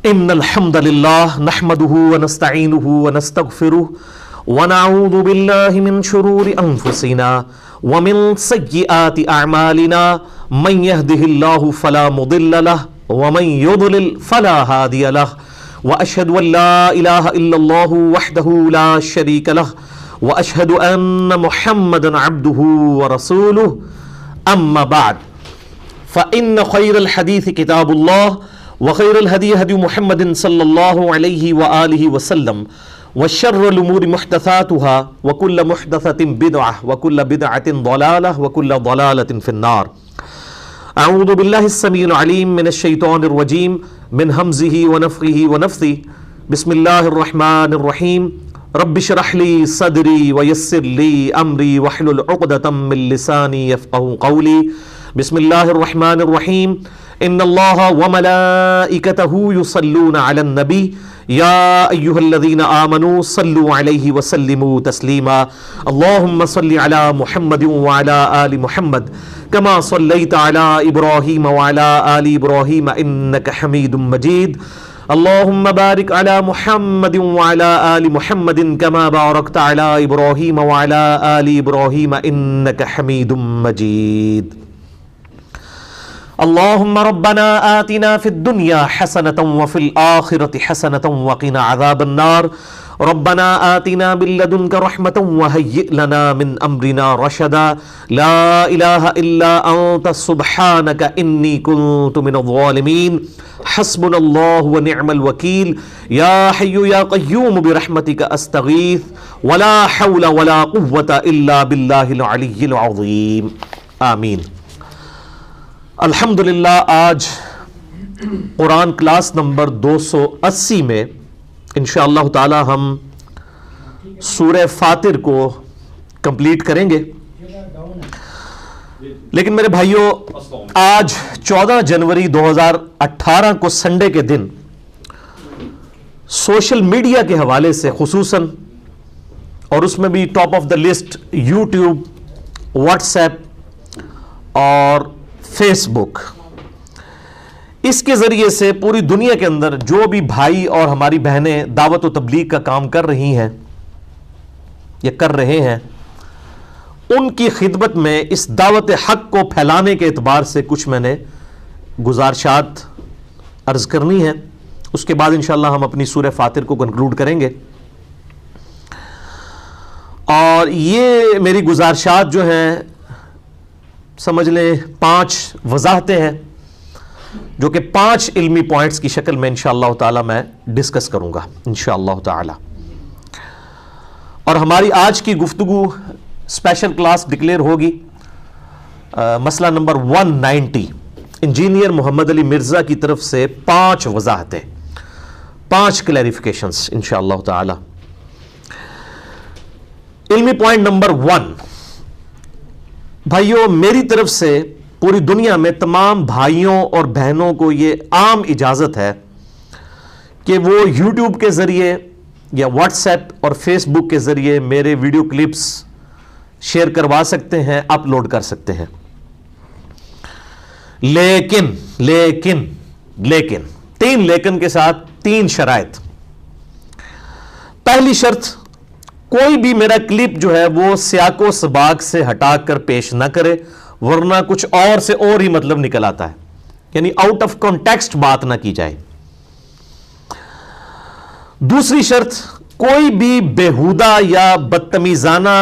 ان الحمد للہ نحمده ونستعینه ونستغفره ونعوذ باللہ من شرور انفسنا ومن سیئات اعمالنا من يهده الله فلا مضل له ومن يضلل فلا هادي له واشهد ان لا اله الا الله وحده لا شريك له واشهد ان محمدا عبده ورسوله اما بعد فان خير الحديث كتاب الله وخير الهدي هدي محمد صلى الله عليه وآله وسلم وشر الأمور محدثاتها وكل محدثة بدعة وكل بدعة ضلالة وكل ضلالة في النار. أعوذ بالله السميع العليم من الشيطان الرجيم من همزه ونفخه ونفثه. بسم الله الرحمن الرحيم. رب اشرح لي صدري ويسر لي أمري واحلل عقدة من لساني يفقهوا قولي. بسم الله الرحمن الرحيم. ان اللہ وملائکتہ یصلون علی النبی یا ایہا الذین آمنوا صلوا علیہ وسلموا تسلیما. اللہم صل علی محمد وعلی آل محمد کما صلیت علی ابراہیم وعلی آل ابراہیم انک حمید مجید. اللہم بارک علی محمد وعلی آل محمد کما بارکت علی ابراہیم وعلی آل ابراہیم انک حمید مجید. اللهم ربنا آتنا في الدنيا حسنة وفي الآخرة حسنة وقنا عذاب النار. ربنا آتنا من لدنك رحمة وهيئ لنا من أمرنا رشدا. لا إله إلا أنت سبحانك إني كنت من الظالمين. حسبنا الله ونعم الوكيل. يا حي يا قيوم برحمتك أستغيث ولا حول ولا قوة إلا بالله العلي العظيم. آمين. الحمدللہ آج قرآن کلاس نمبر 280 میں انشاءاللہ تعالی ہم سورہ فاطر کو کمپلیٹ کریں گے. لیکن میرے بھائیوں، آج 14 جنوری 2018 کو سنڈے کے دن سوشل میڈیا کے حوالے سے خصوصاً، اور اس میں بھی top of the list YouTube, what's app اور فیس بک، اس کے ذریعے سے پوری دنیا کے اندر جو بھی بھائی اور ہماری بہنیں دعوت و تبلیغ کا کام کر رہی ہیں یا کر رہے ہیں، ان کی خدمت میں اس دعوت حق کو پھیلانے کے اعتبار سے کچھ میں نے گزارشات عرض کرنی ہے. اس کے بعد انشاءاللہ ہم اپنی سورہ فاطر کو کنکلوڈ کریں گے. اور یہ میری گزارشات جو ہیں، سمجھ لیں 5 وضاحتیں ہیں جو کہ 5 علمی پوائنٹس کی شکل میں انشاءاللہ تعالی میں ڈسکس کروں گا انشاءاللہ تعالی. اور ہماری آج کی گفتگو اسپیشل کلاس ڈکلیئر ہوگی مسئلہ نمبر 190، انجینئر محمد علی مرزا کی طرف سے 5 وضاحتیں، 5 کلیریفیکیشنز انشاءاللہ تعالی. علمی پوائنٹ نمبر 1، بھائیوں، میری طرف سے پوری دنیا میں تمام بھائیوں اور بہنوں کو یہ عام اجازت ہے کہ وہ یوٹیوب کے ذریعے یا واٹس ایپ اور فیس بک کے ذریعے میرے ویڈیو کلپس شیئر کروا سکتے ہیں، اپلوڈ کر سکتے ہیں. لیکن 3 لیکن کے ساتھ 3 شرائط. پہلی شرط، کوئی بھی میرا کلپ جو ہے وہ سیاق و سباق سے ہٹا کر پیش نہ کرے، ورنہ کچھ اور سے اور ہی مطلب نکل آتا ہے، یعنی آؤٹ آف کانٹیکسٹ بات نہ کی جائے. دوسری شرط، کوئی بھی بےہودہ یا بدتمیزانہ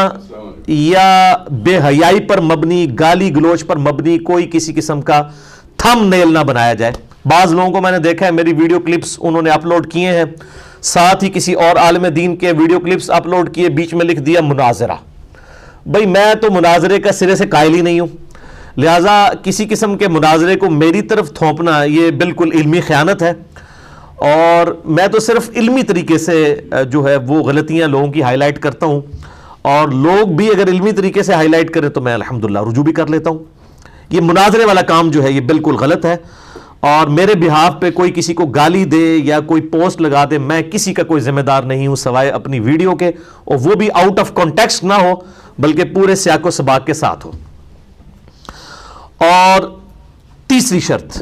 یا بے حیائی پر مبنی، گالی گلوچ پر مبنی کوئی کسی قسم کا تھم نیل نہ بنایا جائے. بعض لوگوں کو میں نے دیکھا ہے میری ویڈیو کلپس انہوں نے اپلوڈ کیے ہیں، ساتھ ہی کسی اور عالم دین کے ویڈیو کلپس اپلوڈ کیے، بیچ میں لکھ دیا مناظرہ. بھئی میں تو مناظرے کا سرے سے قائل ہی نہیں ہوں، لہٰذا کسی قسم کے مناظرے کو میری طرف تھوپنا یہ بالکل علمی خیانت ہے. اور میں تو صرف علمی طریقے سے جو ہے وہ غلطیاں لوگوں کی ہائی لائٹ کرتا ہوں، اور لوگ بھی اگر علمی طریقے سے ہائی لائٹ کریں تو میں الحمدللہ رجوع بھی کر لیتا ہوں. یہ مناظرے والا کام جو ہے یہ بالکل غلط ہے، اور میرے بہاف پہ کوئی کسی کو گالی دے یا کوئی پوسٹ لگا دے، میں کسی کا کوئی ذمہ دار نہیں ہوں سوائے اپنی ویڈیو کے، اور وہ بھی آؤٹ آف کانٹیکسٹ نہ ہو بلکہ پورے سیاق و سباق کے ساتھ ہو. اور تیسری شرط،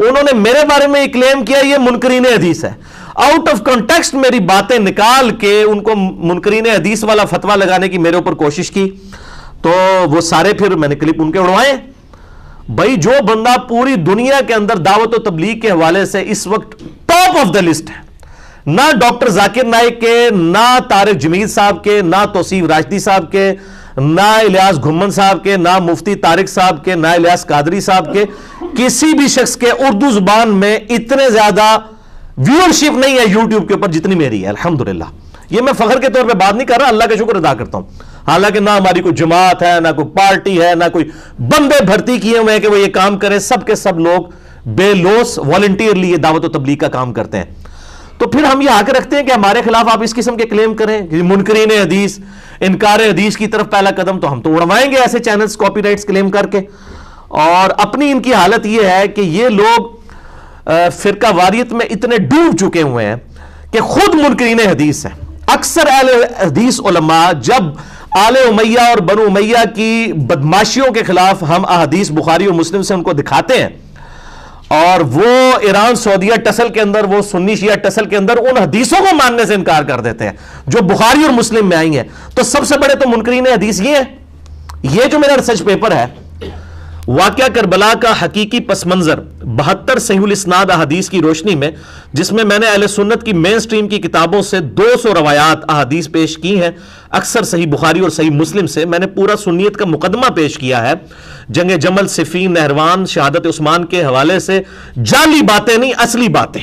انہوں نے میرے بارے میں کلیم کیا یہ منکرین حدیث ہے. آؤٹ آف کانٹیکسٹ میری باتیں نکال کے ان کو منکرین حدیث والا فتویٰ لگانے کی میرے اوپر کوشش کی, تو وہ سارے پھر میں نے کلپ ان کے اڑوائے. بھائی جو بندہ پوری دنیا کے اندر دعوت و تبلیغ کے حوالے سے اس وقت ٹاپ آف دا لسٹ ہے, نہ ڈاکٹر ذاکر نائک کے, نہ طارق جمیل صاحب کے, نہ توصیف راشدی صاحب کے, نہ الیاس گھمن صاحب کے, نہ مفتی طارق صاحب کے, نہ الیاس قادری صاحب کے, کسی بھی شخص کے اردو زبان میں اتنے زیادہ ویورشپ نہیں ہے یوٹیوب کے اوپر جتنی میری ہے الحمدللہ. یہ میں فخر کے طور پہ بات نہیں کر رہا, اللہ کا شکر ادا کرتا ہوں. حالانکہ نہ ہماری کوئی جماعت ہے, نہ کوئی پارٹی ہے, نہ کوئی بندے بھرتی کیے ہوئے ہیں کہ وہ یہ کام کریں, سب کے سب لوگ بے لوس والنٹیئرلی یہ دعوت و تبلیغ کا کام کرتے ہیں. تو پھر ہم یہ آگے رکھتے ہیں کہ ہمارے خلاف آپ اس قسم کے کلیم کریں کہ منکرین حدیث, انکار حدیث کی طرف پہلا قدم, تو ہم تو اڑوائیں گے ایسے چینلز کاپی رائٹس کلیم کر کے. اور اپنی ان کی حالت یہ ہے کہ یہ لوگ فرقہ واریت میں اتنے ڈوب چکے ہوئے ہیں کہ خود منکرین حدیث ہیں. اکثر اہل حدیث علماء جب آل امیہ اور بنو امیہ کی بدماشیوں کے خلاف ہم احادیث بخاری اور مسلم سے ان کو دکھاتے ہیں, اور وہ ایران سعودیہ ٹسل کے اندر, وہ سنی شیعہ ٹسل کے اندر ان حدیثوں کو ماننے سے انکار کر دیتے ہیں جو بخاری اور مسلم میں آئی ہیں, تو سب سے بڑے تو منکرین حدیث یہ ہیں. یہ جو میرا ریسرچ پیپر ہے واقعہ کربلا کا حقیقی پس منظر 72 صحیح الاسناد احادیث کی روشنی میں, جس میں میں نے اہل سنت کی مین سٹریم کی کتابوں سے 200 روایات احادیث پیش کی ہیں, اکثر صحیح بخاری اور صحیح مسلم سے. میں نے پورا سنیت کا مقدمہ پیش کیا ہے, جنگ جمل, صفین, نہروان, شہادت عثمان کے حوالے سے جعلی باتیں نہیں اصلی باتیں.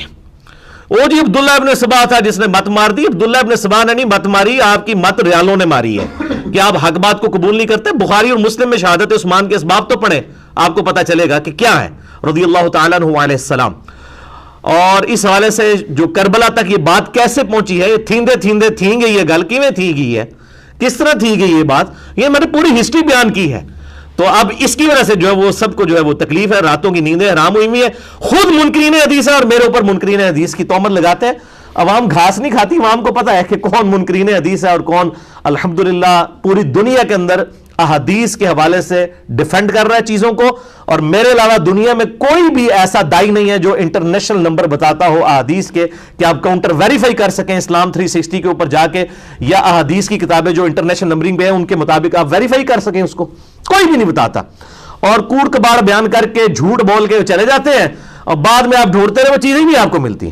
وہ جی عبداللہ ابن سبا تھا جس نے مت مار دی, عبداللہ ابن سبا نے نہیں مت ماری, آپ کی مت ریالوں نے ماری ہے کہ آپ حق بات کو قبول نہیں کرتے. بخاری اور مسلم میں شہادت عثمان کے اسباب تو پڑھیں, آپ کو پتہ چلے گا کہ کیا ہے رضی اللہ تعالیٰ عنہ علیہ السلام. اور اس حوالے سے جو کربلا تک یہ بات کیسے پہنچی ہے, تھیندے تھیندے تھیں گئی یہ گل, کیویں تھی گئی ہے, کس طرح تھی گئی یہ بات, یہ میں نے پوری ہسٹری بیان کی ہے. تو اب اس کی وجہ سے جو ہے وہ سب کو جو ہے وہ تکلیف ہے, راتوں کی نیندیں حرام ہوئی ہوئی ہے. خود منکرین حدیث ہے اور میرے اوپر منکرین حدیث کی تہمت لگاتے ہیں. عوام گھاس نہیں کھاتی, عوام کو پتہ ہے کہ کون منکرین حدیث ہے اور کون الحمدللہ پوری دنیا کے اندر احادیث کے حوالے سے ڈیفینڈ کر رہا ہے چیزوں کو. اور میرے علاوہ دنیا میں کوئی بھی ایسا دائی نہیں ہے جو انٹرنیشنل نمبر بتاتا ہو احادیث کے کہ آپ کاؤنٹر ویریفائی کر سکیں اسلام 360 کے اوپر جا کے, یا احادیث کی کتابیں جو انٹرنیشنل نمبرنگ پہ ہیں ان کے مطابق آپ ویریفائی کر سکیں, اس کو کوئی بھی نہیں بتاتا. اور کوڑ کباڑ بیان کر کے جھوٹ بول کے چلے جاتے ہیں, اور بعد میں آپ ڈھونڈتے رہے وہ چیزیں بھی آپ کو ملتی.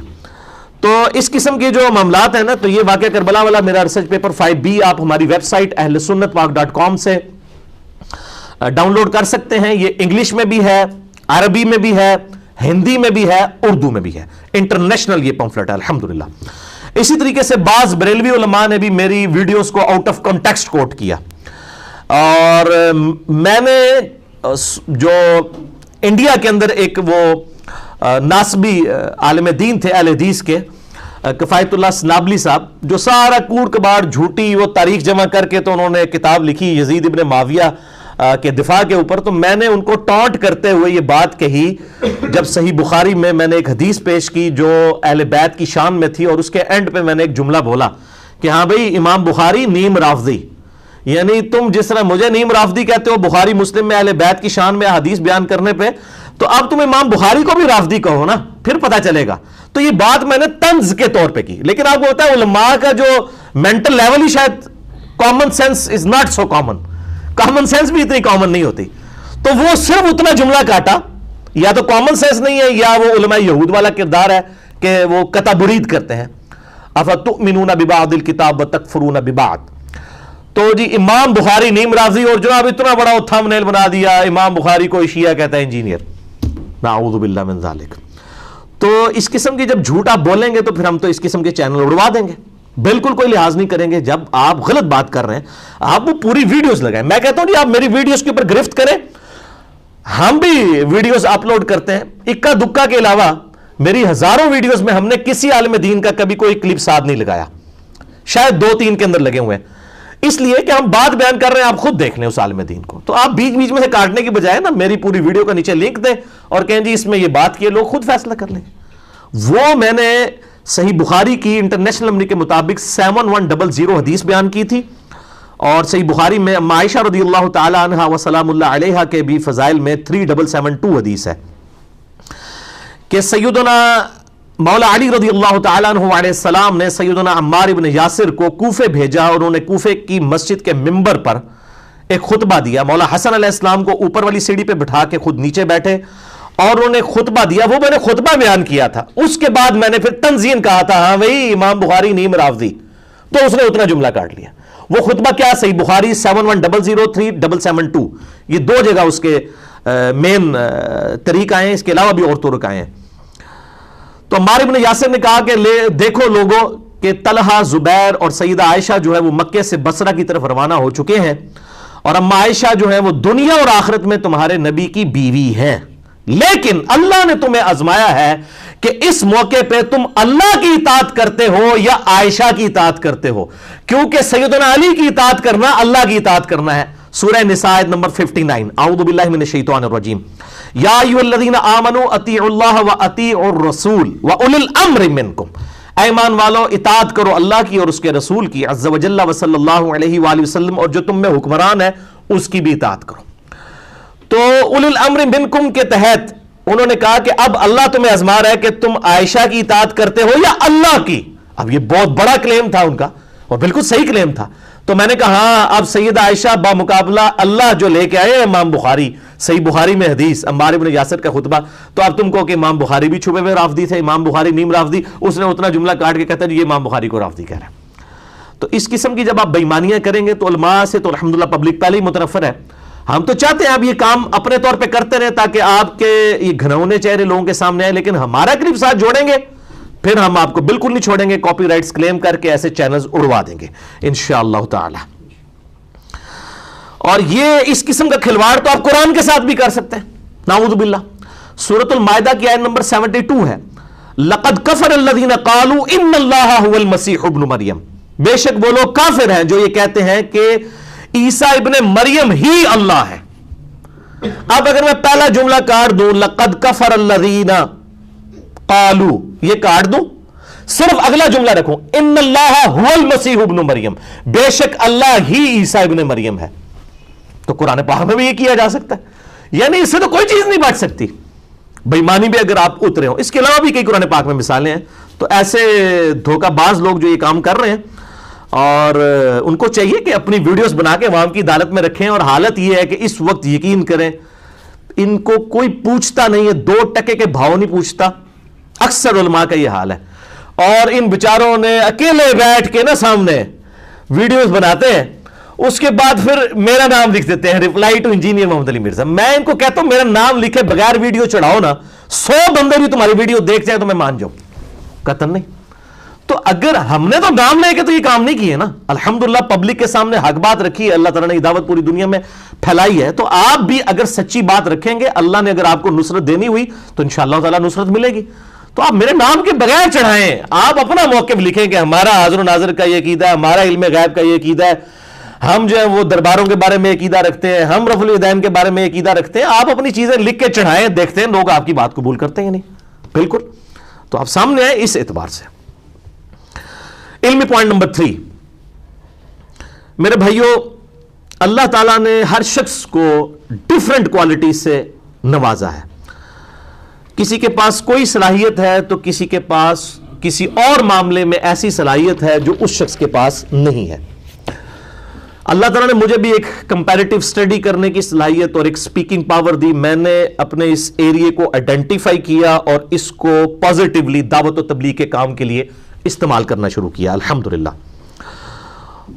تو اس قسم کے جو معاملات ہیں نا, تو یہ واقعہ کربلا والا میرا ریسرچ پیپر 5B آپ ہماری ویب سائٹ ahlsunnatwalk.com سے ڈاؤن لوڈ کر سکتے ہیں. یہ انگلش میں بھی ہے, عربی میں بھی ہے, ہندی میں بھی ہے, اردو میں بھی ہے, انٹرنیشنل یہ پمفلٹ ہے الحمدللہ. اسی طریقے سے بعض بریلوی علماء نے بھی میری ویڈیوز کو آؤٹ آف کانٹیکسٹ کوٹ کیا, اور میں نے جو انڈیا کے اندر ایک وہ ناسبی عالم دین تھے اہل حدیث کے, کفایت اللہ سنابلی صاحب, جو سارا کوڑ کباڑ جھوٹی وہ تاریخ جمع کر کے تو انہوں نے کتاب لکھی یزید ابن معاویہ کے دفاع کے اوپر. تو میں نے ان کو ٹانٹ کرتے ہوئے یہ بات کہی جب صحیح بخاری میں نے ایک حدیث پیش کی جو اہل بیت کی شان میں تھی, اور اس کے اینڈ پہ میں نے ایک جملہ بولا کہ ہاں بھئی امام بخاری نیم رافضی, یعنی تم جس طرح مجھے نیم رافضی کہتے ہو بخاری مسلم میں اہل بیت کی شان میں حدیث بیان کرنے پہ, تو اب تم امام بخاری کو بھی رافضی کہو نا, پھر پتہ چلے گا. تو یہ بات میں نے طنز کے طور پہ کی, لیکن آپ کو ہوتا ہے علماء کا جو مینٹل لیول ہی شاید common sense is not so common, common sense بھی اتنی کامن نہیں ہوتی. تو وہ صرف اتنا جملہ کاٹا, یا تو کامن سینس نہیں ہے یا وہ علماء یہود والا کردار ہے کہ وہ قطع برید کرتے ہیں. افتؤمنون ببعض الکتاب وتکفرون ببعض. تو جی امام بخاری نیم رافضی, اور جناب اتنا بڑا تھم نیل بنا دیا امام بخاری کو شیعہ کہتا ہے انجینئر, نعوذ باللہ من ذالک. تو اس قسم کی جب جھوٹ آپ بولیں گے تو پھر ہم تو اس قسم کے چینل اڑوا دیں گے, بالکل کوئی لحاظ نہیں کریں گے. جب آپ غلط بات کر رہے ہیں آپ وہ پوری ویڈیوز لگائیں. میں کہتا ہوں جی آپ میری ویڈیوز کے اوپر گرفت کریں, ہم بھی ویڈیوز اپلوڈ کرتے ہیں. اکا دکا کے علاوہ میری ہزاروں ویڈیوز میں ہم نے کسی عالم دین کا کبھی کوئی کلپ ساتھ نہیں لگایا, شاید 2-3 کے اندر لگے ہوئے ہیں, اس لیے کہ ہم بات بیان کر رہے ہیں, آپ خود دیکھ لیں اس عالم دین کو. تو آپ بیچ بیچ میں سے کاٹنے کی بجائے نا میری پوری ویڈیو کا نیچے لنک دیں اور کہیں جی اس میں یہ بات کی, لوگ خود فیصلہ کر لیں. وہ میں نے صحیح بخاری کی انٹرنیشنل نمبر کے مطابق 7100 حدیث بیان کی تھی, اور صحیح بخاری میں عائشہ رضی اللہ تعالی عنہا و سلام اللہ علیہا کے بھی فضائل میں 3772 حدیث ہے کہ سیدنا مولا علی رضی اللہ تعالیٰ عنہ علیہ السلام نے سیدنا عمار ابن یاسر کو کوفے بھیجا اور انہوں نے کوفے کی مسجد کے منبر پر ایک خطبہ دیا. مولا حسن علیہ السلام کو اوپر والی سیڑھی پہ بٹھا کے خود نیچے بیٹھے اور انہوں نے خطبہ دیا. وہ میں نے خطبہ بیان کیا تھا, اس کے بعد میں نے پھر تنزین کہا تھا ہاں بھائی امام بخاری نیم رافضی, تو اس نے اتنا جملہ کاٹ لیا. وہ خطبہ کیا, صحیح بخاری 71003772, یہ 2 جگہ اس کے مین طریق آئے ہیں, اس کے علاوہ بھی اور طرق آئے ہیں. تو عمار ابن یاسر نے کہا کہ دیکھو لوگوں کہ طلحہ, زبیر اور سیدہ عائشہ جو ہے وہ مکے سے بصرہ کی طرف روانہ ہو چکے ہیں, اور اما عائشہ جو ہے وہ دنیا اور آخرت میں تمہارے نبی کی بیوی ہیں, لیکن اللہ نے تمہیں آزمایا ہے کہ اس موقع پہ تم اللہ کی اطاعت کرتے ہو یا عائشہ کی اطاعت کرتے ہو, کیونکہ سیدنا علی کی اطاعت کرنا اللہ کی اطاعت کرنا ہے. سورہ نساء آیت نمبر 59. اعوذ باللہ من الشیطان الرجیم. یا ایھا الذین آمنوا اطیعوا اللہ واطیعوا الرسول واولی الامر منکم. اے ایمان والو اطاعت کرو اللہ کی اور اس کے رسول کی عز وجل وصلی اللہ علیہ وآلہ وسلم, اور جو تم میں حکمران ہے اس کی بھی اطاعت کرو. تو اولی الامر منکم کے تحت انہوں نے کہا کہ اب اللہ تمہیں آزما رہا ہے کہ تم عائشہ کی اطاعت کرتے ہو یا اللہ کی. اب یہ بہت بڑا کلیم تھا ان کا اور بالکل صحیح کلیم تھا. تو میں نے کہا ہاں اب سیدہ عائشہ بامقابلہ اللہ جو لے کے آئے امام بخاری, صحیح بخاری میں حدیث عمار ابن یاسر کا خطبہ, تو اب تم کو کہ امام بخاری بھی چھپے ہوئے رافضی تھے, امام بخاری نیم رافضی, اس نے اتنا جملہ کاٹ کے کہتا ہے یہ امام بخاری کو رافضی کہہ رہا ہے. تو اس قسم کی جب آپ بےایمانیاں کریں گے تو علماء سے تو الحمدللہ پبلک پہلے ہی متنفر ہے. ہم تو چاہتے ہیں آپ یہ کام اپنے طور پہ کرتے رہیں تاکہ آپ کے یہ گھنونے چہرے لوگوں کے سامنے آئے, لیکن ہمارا کلپ ساتھ جوڑیں گے پھر ہم آپ کو بالکل نہیں چھوڑیں گے, کاپی رائٹس کلیم کر کے ایسے چینلز اڑوا دیں گے انشاءاللہ تعالی. اور یہ اس قسم کا کھلواڑ تو آپ قرآن کے ساتھ بھی کر سکتے ہیں, نعوذ باللہ. سورۃ المائدہ کی آیت نمبر 72 ہے, لقد کفر الذین قالوا ان اللہ هو المسیح ابن مریم. بے شک وہ لوگ کافر ہیں جو یہ کہتے ہیں کہ عیسیٰ ابن مریم ہی اللہ ہے. اب اگر میں پہلا جملہ کاٹ دوں لقد کفر الذین قالوا, یہ کاٹ دوں, صرف اگلا جملہ رکھوں ان اللہ هو المسیح ابن مریم, بے شک اللہ ہی عیسیٰ ابن مریم ہے, تو قرآن پاک میں بھی یہ کیا جا سکتا ہے. یعنی اس سے تو کوئی چیز نہیں بچ سکتی, بےایمانی بھی اگر آپ اترے ہوں. اس کے علاوہ بھی کئی قرآن پاک میں مثالیں ہیں. تو ایسے دھوکہ باز لوگ جو یہ کام کر رہے ہیں, اور ان کو چاہیے کہ اپنی ویڈیوز بنا کے عوام کی عدالت میں رکھیں, اور حالت یہ ہے کہ اس وقت یقین کریں ان کو کوئی پوچھتا نہیں ہے, 2 ٹکے کے بھاؤ نہیں پوچھتا. اکثر علماء کا یہ حال ہے, اور ان بچاروں نے اکیلے بیٹھ کے نا سامنے ویڈیوز بناتے ہیں, اس کے بعد پھر میرا نام لکھ دیتے ہیں reply to engineer Muhammad Ali Mirza. میں ان کو کہتا ہوں میرا نام لکھے بغیر ویڈیو چڑھاؤ نا, 100 بندے بھی تمہاری ویڈیو دیکھ جائے تو میں مان جاؤں, قطعاً نہیں. تو اگر ہم نے تو نام لے کے تو یہ کام نہیں کیے نا, الحمدللہ پبلک کے سامنے حق بات رکھی ہے, اللہ تعالیٰ نے دعوت پوری دنیا میں پھیلائی ہے. تو آپ بھی اگر سچی بات رکھیں گے, اللہ نے اگر آپ کو نصرت دینی ہوئی تو انشاءاللہ تعالیٰ نصرت ملے گی. تو آپ میرے نام کے بغیر چڑھائیں, آپ اپنا موقف لکھیں کہ ہمارا حاضر و ناظر کا یہ عقیدہ ہے, ہمارا علم غیب کا یہ عقیدہ ہے, ہم جو ہے وہ درباروں کے بارے میں عقیدہ رکھتے ہیں, ہم رفع الیدین کے بارے میں عقیدہ رکھتے ہیں. آپ اپنی چیزیں لکھ کے چڑھائیں, دیکھتے ہیں لوگ آپ کی بات قبول کرتے ہیں نہیں. بالکل. تو آپ سامنے آئے اس اعتبار سے. علمی پوائنٹ نمبر 3, میرے بھائیوں, اللہ تعالیٰ نے ہر شخص کو ڈیفرنٹ کوالٹی سے نوازا ہے. کسی کے پاس کوئی صلاحیت ہے تو کسی کے پاس کسی اور معاملے میں ایسی صلاحیت ہے جو اس شخص کے پاس نہیں ہے. اللہ تعالیٰ نے مجھے بھی ایک کمپیریٹیو اسٹڈی کرنے کی صلاحیت اور ایک سپیکنگ پاور دی. میں نے اپنے اس ایریے کو آئیڈینٹیفائی کیا اور اس کو پازیٹیولی دعوت و تبلیغ کے کام کے لیے استعمال کرنا شروع کیا الحمدللہ.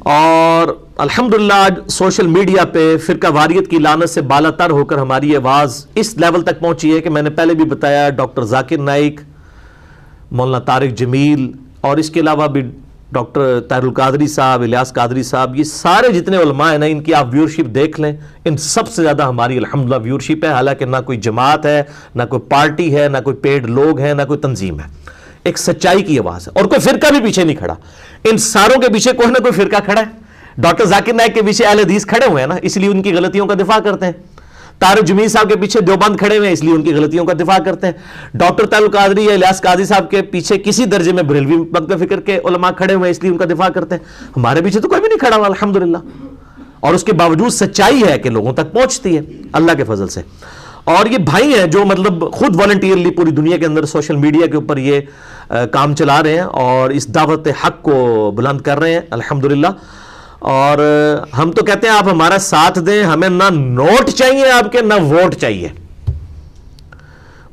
اور الحمدللہ آج سوشل میڈیا پہ فرقہ واریت کی لعنت سے بالا تر ہو کر ہماری آواز اس لیول تک پہنچی ہے کہ میں نے پہلے بھی بتایا ڈاکٹر ذاکر نائک, مولانا طارق جمیل, اور اس کے علاوہ بھی ڈاکٹر طاہر القادری صاحب, الیاس قادری صاحب, یہ سارے جتنے علماء ہیں نا, ان کی آپ ویورشپ دیکھ لیں, ان سب سے زیادہ ہماری الحمدللہ ویورشپ ہے. حالانکہ نہ کوئی جماعت ہے, نہ کوئی پارٹی ہے, نہ کوئی پیڈ لوگ ہیں, نہ کوئی تنظیم ہے. ایک سچائی کی آواز ہے, اور کوئی فرقہ بھی پیچھے نہیں کھڑا. ان ساروں کے پیچھے کوئی نہ کوئی فرقہ کھڑا ہے. ڈاکٹر ذاکر نائک کے پیچھے اہل حدیث کھڑے ہوئے ہیں نا, اس لیے ان کی غلطیوں کا دفاع کرتے ہیں. طارق جمیل صاحب کے پیچھے دیوبند کھڑے ہوئے ہیں, اس لیے ان کی غلطیوں کا دفاع کرتے ہیں. ڈاکٹر طاہر القادری یا الیاس قادری صاحب کے پیچھے کسی درجے میں بریلوی مکتب فکر کے علماء کھڑے ہوئے ہیں, اس لیے ان کا دفاع کرتے ہیں. ہمارے پیچھے تو کوئی بھی نہیں کھڑا ہوا الحمدللہ, اور اس کے باوجود سچائی ہے کہ لوگوں تک پہنچتی ہے اللہ کے فضل سے. اور یہ بھائی ہیں جو مطلب خود والنٹیئرلی پوری دنیا کے اندر سوشل میڈیا کے اوپر یہ کام چلا رہے ہیں اور اس دعوت حق کو بلند کر رہے ہیں الحمدللہ. اور ہم تو کہتے ہیں آپ ہمارا ساتھ دیں, ہمیں نہ نوٹ چاہیے آپ کے, نہ ووٹ چاہیے.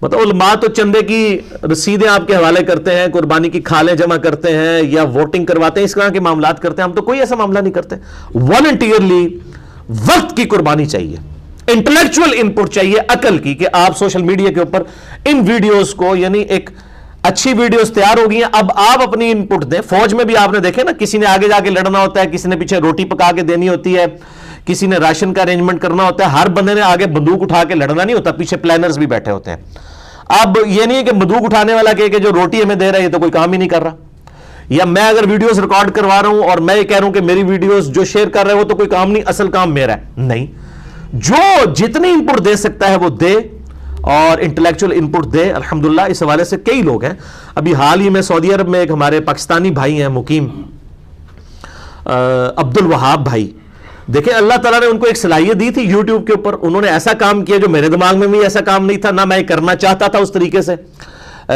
مطلب علماء تو چندے کی رسیدیں آپ کے حوالے کرتے ہیں, قربانی کی کھالیں جمع کرتے ہیں یا ووٹنگ کرواتے ہیں, اس طرح کے معاملات کرتے ہیں. ہم تو کوئی ایسا معاملہ نہیں کرتے. والنٹیئرلی وقت کی قربانی چاہیے, انٹلیکچوئل انپٹ چاہیے عقل کی, کہ آپ سوشل میڈیا کے اوپر ان ویڈیوز کو, یعنی ایک اچھی ویڈیوز تیار ہو گئی ہیں, اب آپ اپنی انپٹ دیں. فوج میں بھی آپ نے دیکھے نا, کسی نے آگے جا کے لڑنا ہوتا ہے, کسی نے پیچھے روٹی پکا کے دینی ہوتی ہے, کسی نے راشن کا ارینجمنٹ کرنا ہوتا ہے. ہر بندے نے آگے بندوق اٹھا کے لڑنا نہیں ہوتا, پیچھے پلانرز بھی بیٹھے ہوتے ہیں. اب یہ نہیں ہے کہ بندوق اٹھانے والا کہ جو روٹی ہمیں دے رہا ہے یہ تو کوئی کام ہی نہیں کر رہا, یا میں اگر ویڈیوز ریکارڈ کروا رہا ہوں اور میں یہ کہہ رہا ہوں کہ میری ویڈیوز جو شیئر کر رہے ہیں وہ تو کوئی کام نہیں, اصل کام میرا ہے. نہیں, جو جتنی انپٹ دے سکتا ہے وہ دے اور انٹلیکچوئل انپٹ دے. الحمدللہ اس حوالے سے کئی لوگ ہیں. ابھی حال ہی میں سعودی عرب میں ایک ہمارے پاکستانی بھائی ہیں مقیم, عبد الوہاب بھائی, دیکھیں اللہ تعالیٰ نے ان کو ایک صلاحیت دی تھی یوٹیوب کے اوپر. انہوں نے ایسا کام کیا جو میرے دماغ میں بھی ایسا کام نہیں تھا, نہ میں کرنا چاہتا تھا اس طریقے سے,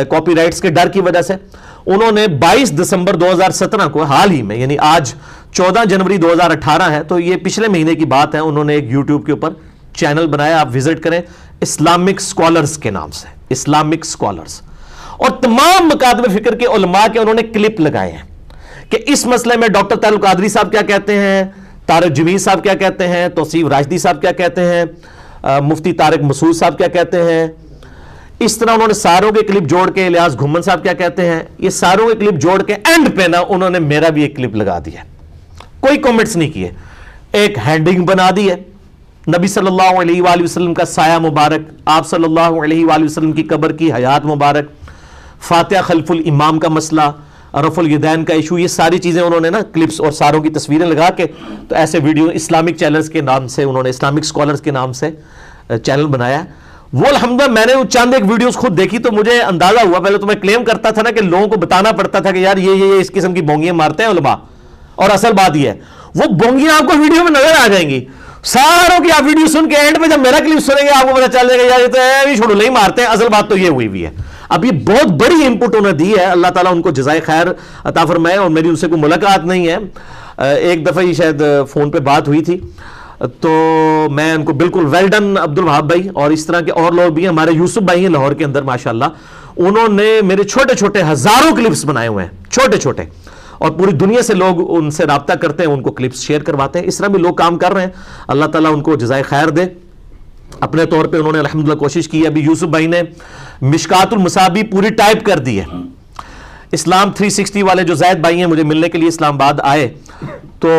کاپی رائٹس کے ڈر کی وجہ سے. انہوں نے 22 دسمبر 2017 کو حال ہی میں, یعنی آج 14 جنوری 2018 ہے, تو یہ پچھلے مہینے کی بات ہے, انہوں نے ایک یوٹیوب کے اوپر چینل بنایا, آپ وزٹ کریں, اسلامک سکولرز کے نام سے, اسلامک سکولرز. اور تمام مکاتب فکر کے علماء کے انہوں نے کلپ لگائے ہیں کہ اس مسئلے میں ڈاکٹر طاہر القادری صاحب کیا کہتے ہیں, طارق جمیل صاحب کیا کہتے ہیں, توصیف راشدی صاحب کیا کہتے ہیں, مفتی طارق مسعود صاحب کیا کہتے ہیں. اس طرح انہوں نے ساروں کے کلپ جوڑ کے, الیاس گھمن صاحب کیا کہتے ہیں, یہ ساروں کے کلپ جوڑ کے اینڈ پہ نا انہوں نے میرا بھی ایک کلپ لگا دیا, کوئی کومنٹس نہیں کیے, ایک ہینڈنگ بنا دی ہے, نبی صلی اللہ علیہ وآلہ وسلم کا سایہ مبارک, آپ صلی اللہ علیہ وآلہ وسلم کی قبر کی حیات مبارک, فاتحہ خلف الامام کا مسئلہ, رفع الیدین کا ایشو, یہ ساری چیزیں انہوں نے نا کلپس اور ساروں کی تصویریں لگا کے, تو ایسے ویڈیو اسلامک چینلز کے نام سے انہوں نے, اسلامک سکولرز کے نام سے چینل بنایا. وہ الحمدللہ میں نے چند ایک ویڈیوز خود دیکھی تو مجھے اندازہ ہوا, پہلے تو میں کلیم کرتا تھا نا کہ لوگوں کو بتانا پڑتا تھا کہ یار یہ اس قسم کی بونگیاں مارتے ہیں علماء, اور اصل بات یہ ہے وہ بونگیاں آپ کو ویڈیو میں نظر آ جائیں گی, ساروں کی آپ ویڈیو سن کے اینڈ میں جب میرا کلپ سنیں گے آپ کو پتا چل جائے گا یار یہ تو ہے چھوڑو نہیں مارتے ہیں, اصل بات تو یہ ہوئی بھی ہے. اب یہ بہت بڑی انپٹ انہوں نے دی ہے, اللہ تعالیٰ ان کو جزائے خیر عطا فرمائے. اور میری ان سے کوئی ملاقات نہیں ہے, ایک دفعہ ہی شاید فون پہ بات ہوئی تھی, تو میں ان کو بالکل ویل ڈن عبد الوہاب بھائی, اور اس طرح کے اور لوگ بھی ہیں, ہمارے یوسف بھائی ہیں لاہور کے اندر ماشاءاللہ, انہوں نے میرے چھوٹے چھوٹے ہزاروں کلپس بنائے ہوئے ہیں, چھوٹے چھوٹے, اور پوری دنیا سے لوگ ان سے رابطہ کرتے ہیں, ان کو کلپس شیئر کرواتے ہیں. اس طرح بھی لوگ کام کر رہے ہیں, اللہ تعالیٰ ان کو جزائے خیر دے. اپنے طور پہ انہوں نے الحمدللہ کوشش کی. ابھی یوسف بھائی نے مشکات المصابیح پوری ٹائپ کر دی ہے. اسلام 360 والے جو زید بھائی ہیں مجھے ملنے کے لیے اسلام آباد آئے, تو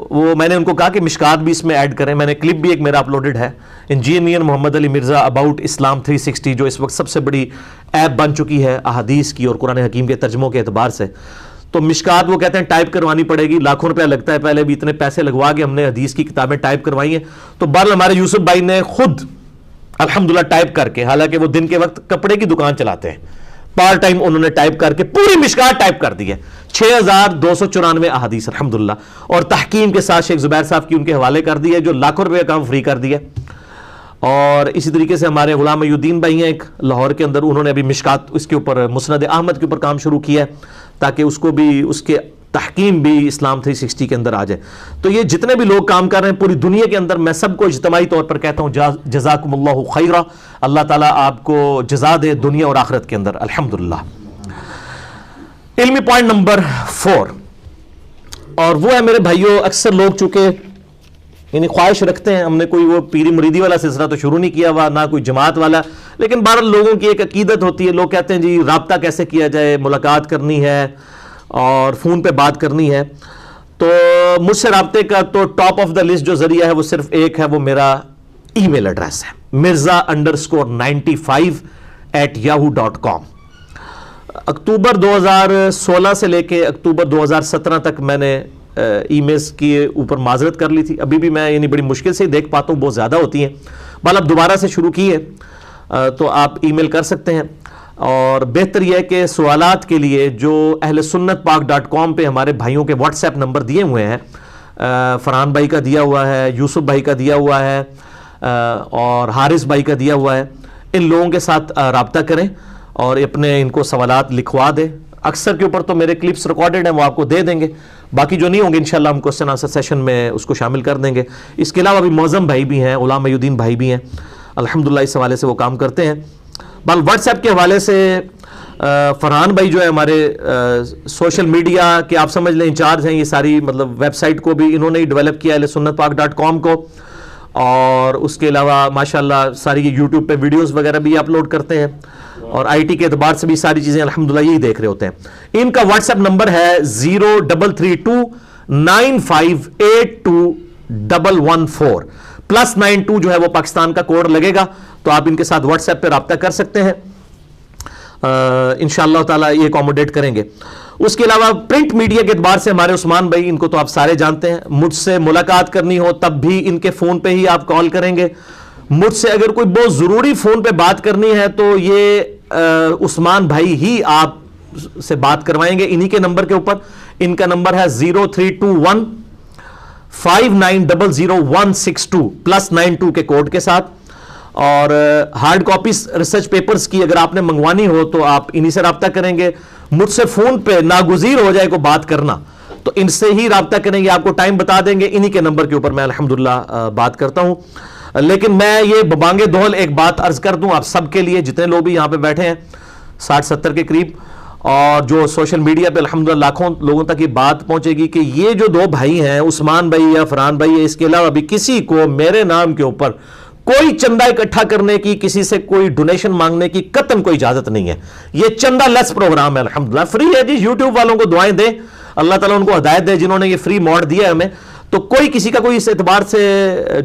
وہ میں نے ان کو کہا کہ مشکات بھی اس میں ایڈ کریں. میں نے کلپ بھی ایک میرا اپلوڈڈ ہے, انجینئر محمد علی مرزا اباؤٹ اسلام 360, جو اس وقت سب سے بڑی ایپ بن چکی ہے احادیث کی اور قرآن حکیم کے ترجموں کے اعتبار سے. تو مشکات وہ کہتے ہیں ٹائپ کروانی پڑے گی, لاکھوں روپیہ لگتا ہے, پہلے بھی اتنے پیسے لگوا کے ہم نے حدیث کی کتابیں ٹائپ کروائی ہیں. تو بہرحال ہمارے یوسف بھائی نے خود الحمدللہ ٹائپ کر کے, حالانکہ وہ دن کے وقت کپڑے کی دکان چلاتے ہیں, پارٹ ٹائم انہوں نے ٹائپ کر کے پوری مشکات ٹائپ کر دی ہے, 6294 احادیث الحمدللہ, اور تحکیم کے ساتھ شیخ زبیر صاحب کی ان کے حوالے کر دی ہے, جو لاکھوں روپے کا کام فری کر دیا. اور اسی طریقے سے ہمارے غلام محی الدین بھائی ہیں ایک لاہور کے اندر, انہوں نے ابھی مشکات اس کے اوپر مسند احمد کے اوپر کام شروع کیا ہے, تاکہ اس کو بھی اس کے تحکیم بھی اسلام 360 کے اندر آ جائے. تو یہ جتنے بھی لوگ کام کر رہے ہیں پوری دنیا کے اندر, میں سب کو اجتماعی طور پر کہتا ہوں جزاکم اللہ خیرہ, اللہ تعالیٰ آپ کو جزا دے دنیا اور آخرت کے اندر الحمدللہ. علمی پوائنٹ نمبر 4, اور وہ ہے میرے بھائیوں, اکثر لوگ چونکہ یعنی خواہش رکھتے ہیں, ہم نے کوئی وہ پیری مریدی والا سلسلہ تو شروع نہیں کیا ہوا, نہ کوئی جماعت والا, لیکن بہرحال لوگوں کی ایک عقیدت ہوتی ہے, لوگ کہتے ہیں جی رابطہ کیسے کیا جائے, ملاقات کرنی ہے اور فون پہ بات کرنی ہے. تو مجھ سے رابطے کا تو ٹاپ آف دا لسٹ جو ذریعہ ہے وہ صرف ایک ہے, وہ میرا ای میل ایڈریس ہے, mirza_95@yahoo.com. اکتوبر 2016 سے لے کے اکتوبر 2017 تک میں نے ای میلز کی اوپر معذرت کر لی تھی. ابھی بھی میں یعنی بڑی مشکل سے دیکھ پاتا ہوں, بہت زیادہ ہوتی ہیں. بال اب دوبارہ سے شروع کی ہے تو آپ ای میل کر سکتے ہیں. اور بہتر یہ ہے کہ سوالات کے لیے جو اہل سنت پاک.com پہ ہمارے بھائیوں کے واٹس ایپ نمبر دیے ہوئے ہیں, فرحان بھائی کا دیا ہوا ہے, یوسف بھائی کا دیا ہوا ہے, اور حارث بھائی کا دیا ہوا ہے. ان لوگوں کے ساتھ رابطہ کریں اور اپنے ان کو سوالات لکھوا دیں. اکثر کے اوپر تو میرے کلپس ریکارڈڈ ہیں, وہ آپ کو دے دیں گے. باقی جو نہیں ہوں گے انشاءاللہ ہم کوسچن آنسر سیشن میں اس کو شامل کر دیں گے. اس کے علاوہ بھی معظم بھائی بھی ہیں, غلام محی الدین بھائی بھی ہیں, الحمدللہ اس حوالے سے وہ کام کرتے ہیں. بل واٹس ایپ کے حوالے سے فرحان بھائی جو ہے ہمارے سوشل میڈیا کے آپ سمجھ لیں انچارج ہیں. یہ ساری مطلب ویب سائٹ کو بھی انہوں نے ہی ڈیولپ کیا ahlsunnatpak.com کو, اور اس کے علاوہ ماشاءاللہ ساری یہ یوٹیوب پہ ویڈیوز وغیرہ بھی اپلوڈ کرتے ہیں, اور آئی ٹی کے اعتبار سے بھی ساری چیزیں الحمدللہ یہی دیکھ رہے ہوتے ہیں. ان کا واٹس ایپ نمبر ہے 033295821114 +92 جو ہے وہ پاکستان کا کوڈ لگے گا, تو آپ ان کے ساتھ واٹس ایپ پہ رابطہ کر سکتے ہیں. انشاءاللہ تعالیٰ یہ اکوموڈیٹ کریں گے. اس کے علاوہ پرنٹ میڈیا کے اعتبار سے ہمارے عثمان بھائی, ان کو تو آپ سارے جانتے ہیں, مجھ سے ملاقات کرنی ہو تب بھی ان کے فون پہ ہی آپ کال کریں گے. مجھ سے اگر کوئی بہت ضروری فون پہ بات کرنی ہے تو یہ عثمان بھائی ہی آپ سے بات کروائیں گے انہی کے نمبر کے اوپر. ان کا نمبر ہے 0321590162 +92 کے کوڈ کے ساتھ. اور ہارڈ کاپیز ریسرچ پیپرز کی اگر آپ نے منگوانی ہو تو آپ انہی سے رابطہ کریں گے. مجھ سے فون پہ ناگزیر ہو جائے کو بات کرنا تو ان سے ہی رابطہ کریں گے, آپ کو ٹائم بتا دیں گے, انہی کے نمبر کے اوپر میں الحمدللہ بات کرتا ہوں. لیکن میں یہ ببانگے دہل ایک بات عرض کر دوں آپ سب کے لیے, جتنے لوگ بھی یہاں پہ بیٹھے ہیں 60-70 کے قریب, اور جو سوشل میڈیا پہ الحمدللہ لاکھوں لوگوں تک یہ بات پہنچے گی کہ یہ جو دو بھائی ہیں عثمان بھائی یا فرحان بھائی, اس کے علاوہ بھی کسی کو میرے نام کے اوپر کوئی چندہ اکٹھا کرنے کی, کسی سے کوئی ڈونیشن مانگنے کی قطعاً کوئی اجازت نہیں ہے. یہ چندہ لیس پروگرام ہے, الحمدللہ فری ہے جی. یوٹیوب والوں کو دعائیں دیں, اللہ تعالیٰ ان کو ہدایت دے جنہوں نے یہ فری موڈ دیا ہے ہمیں. تو کوئی کسی کا کوئی اس اعتبار سے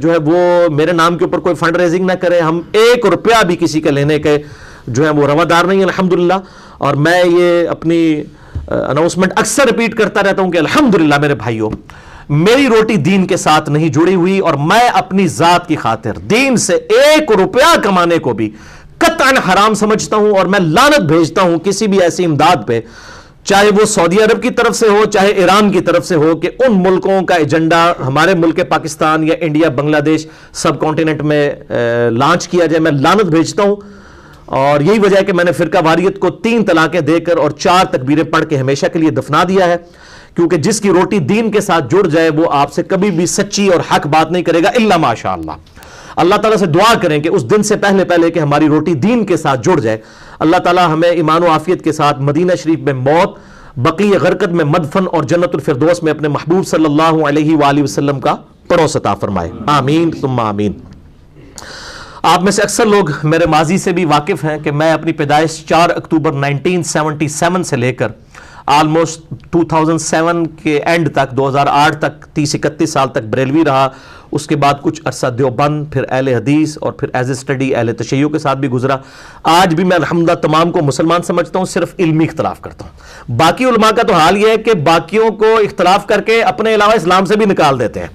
جو ہے وہ میرے نام کے اوپر کوئی فنڈ ریزنگ نہ کرے. ہم 1 روپیہ بھی کسی کا لینے کے جو ہے وہ روادار نہیں ہیں الحمدللہ. اور میں یہ اپنی اناؤنسمنٹ اکثر ریپیٹ کرتا رہتا ہوں کہ الحمدللہ میرے بھائیوں, میری روٹی دین کے ساتھ نہیں جڑی ہوئی, اور میں اپنی ذات کی خاطر دین سے 1 روپیہ کمانے کو بھی قطعاً حرام سمجھتا ہوں. اور میں لعنت بھیجتا ہوں کسی بھی ایسی امداد پہ, چاہے وہ سعودی عرب کی طرف سے ہو, چاہے ایران کی طرف سے ہو, کہ ان ملکوں کا ایجنڈا ہمارے ملک پاکستان یا انڈیا بنگلہ دیش سب کانٹیننٹ میں لانچ کیا جائے. میں لعنت بھیجتا ہوں. اور یہی وجہ ہے کہ میں نے فرقہ واریت کو 3 طلاقیں دے کر اور 4 تکبیریں پڑھ کے ہمیشہ کے لیے دفنا دیا ہے, کیونکہ جس کی روٹی دین کے ساتھ جڑ جائے وہ آپ سے کبھی بھی سچی اور حق بات نہیں کرے گا الا ماشاء اللہ. اللہ تعالیٰ سے دعا کریں کہ اس دن سے پہلے کہ ہماری روٹی دین کے ساتھ جڑ جائے, اللہ تعالیٰ ہمیں ایمان و عافیت کے ساتھ مدینہ شریف میں موت, بقیع غرقد میں مدفن, اور جنت الفردوس میں اپنے محبوب صلی اللہ علیہ وآلہ وسلم کا پڑوس عطا فرمائے. آمین ثم آمین. آپ میں سے اکثر لوگ میرے ماضی سے بھی واقف ہیں کہ میں اپنی پیدائش 4 اکتوبر 1977 سے لے کر آلموسٹ 2007 کے اینڈ تک 2008 تک 30-31 سال تک بریلوی رہا. اس کے بعد کچھ عرصہ دیوبند, پھر اہل حدیث, اور پھر ایز اے اسٹڈی اہل تشیع کے ساتھ بھی گزرا. آج بھی میں الحمدللہ تمام کو مسلمان سمجھتا ہوں, صرف علمی اختلاف کرتا ہوں. باقی علماء کا تو حال یہ ہے کہ باقیوں کو اختلاف کر کے اپنے علاوہ اسلام سے بھی نکال دیتے ہیں.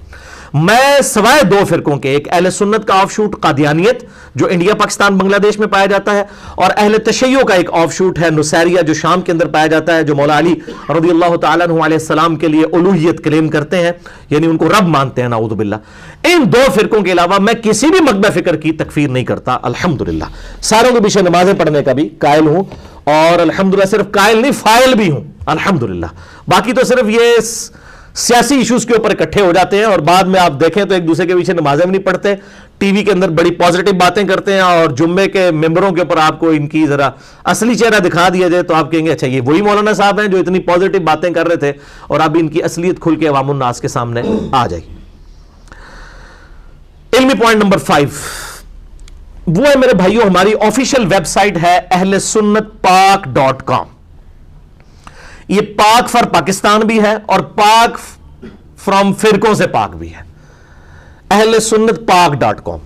میں سوائے 2 فرقوں کے, ایک اہل سنت کا آف شوٹ قادیانیت جو انڈیا پاکستان بنگلہ دیش میں پایا جاتا ہے, اور اہل تشیع کا ایک آف شوٹ ہے نصیریہ جو شام کے اندر پایا جاتا ہے, جو مولا علی رضی اللہ تعالیٰ عنہ علیہ السلام کے لیے الوہیت کلیم کرتے ہیں, یعنی ان کو رب مانتے ہیں نعوذ باللہ. ان 2 فرقوں کے علاوہ میں کسی بھی مکتب فکر کی تکفیر نہیں کرتا الحمدللہ. ساروں کے پیچھے نمازیں پڑھنے کا بھی قائل ہوں, اور الحمدللہ صرف قائل نہیں فائل بھی ہوں الحمدللہ. باقی تو صرف یہ سیاسی ایشوز کے اوپر اکٹھے ہو جاتے ہیں, اور بعد میں آپ دیکھیں تو ایک دوسرے کے پیچھے نمازیں بھی نہیں پڑھتے, ٹی وی کے اندر بڑی پازیٹیو باتیں کرتے ہیں, اور جمعے کے ممبروں کے اوپر آپ کو ان کی ذرا اصلی چہرہ دکھا دیا جائے تو آپ کہیں گے اچھا یہ وہی مولانا صاحب ہیں جو اتنی پازیٹیو باتیں کر رہے تھے, اور اب ان کی اصلیت کھل کے عوام الناس کے سامنے آ جائے. علمی پوائنٹ نمبر 5 وہ ہے میرے بھائیوں, ہماری آفیشیل ویب سائٹ ہے ahlsunnatpak.com. یہ پاک فار پاکستان بھی ہے اور پاک فرام فرقوں سے پاک بھی ہے, ahlsunnatpak.com.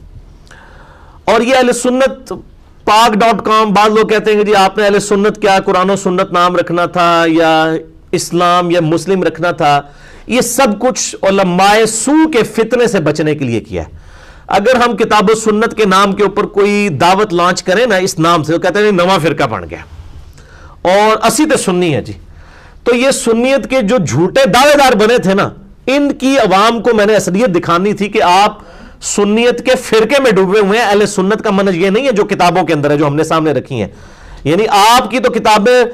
اور یہ ahlsunnatpak.com, بعض لوگ کہتے ہیں کہ جی آپ نے اہل سنت کیا قرآن و سنت نام رکھنا تھا یا اسلام یا مسلم رکھنا تھا. یہ سب کچھ علماء سو کے فتنے سے بچنے کے لیے کیا ہے. اگر ہم کتاب و سنت کے نام کے اوپر کوئی دعوت لانچ کریں نا اس نام سے, تو کہتے ہیں نواں فرقہ بن گیا, اور اسی تے سنی ہے جی. تو یہ سنیت کے جو جھوٹے دعوے دار بنے تھے نا, ان کی عوام کو میں نے اصلیت دکھانی تھی کہ آپ سنیت کے فرقے میں ڈوبے ہوئے ہیں. اہل سنت کا منہج یہ نہیں ہے جو کتابوں کے اندر ہے جو ہم نے سامنے رکھی ہیں. یعنی آپ کی تو کتابیں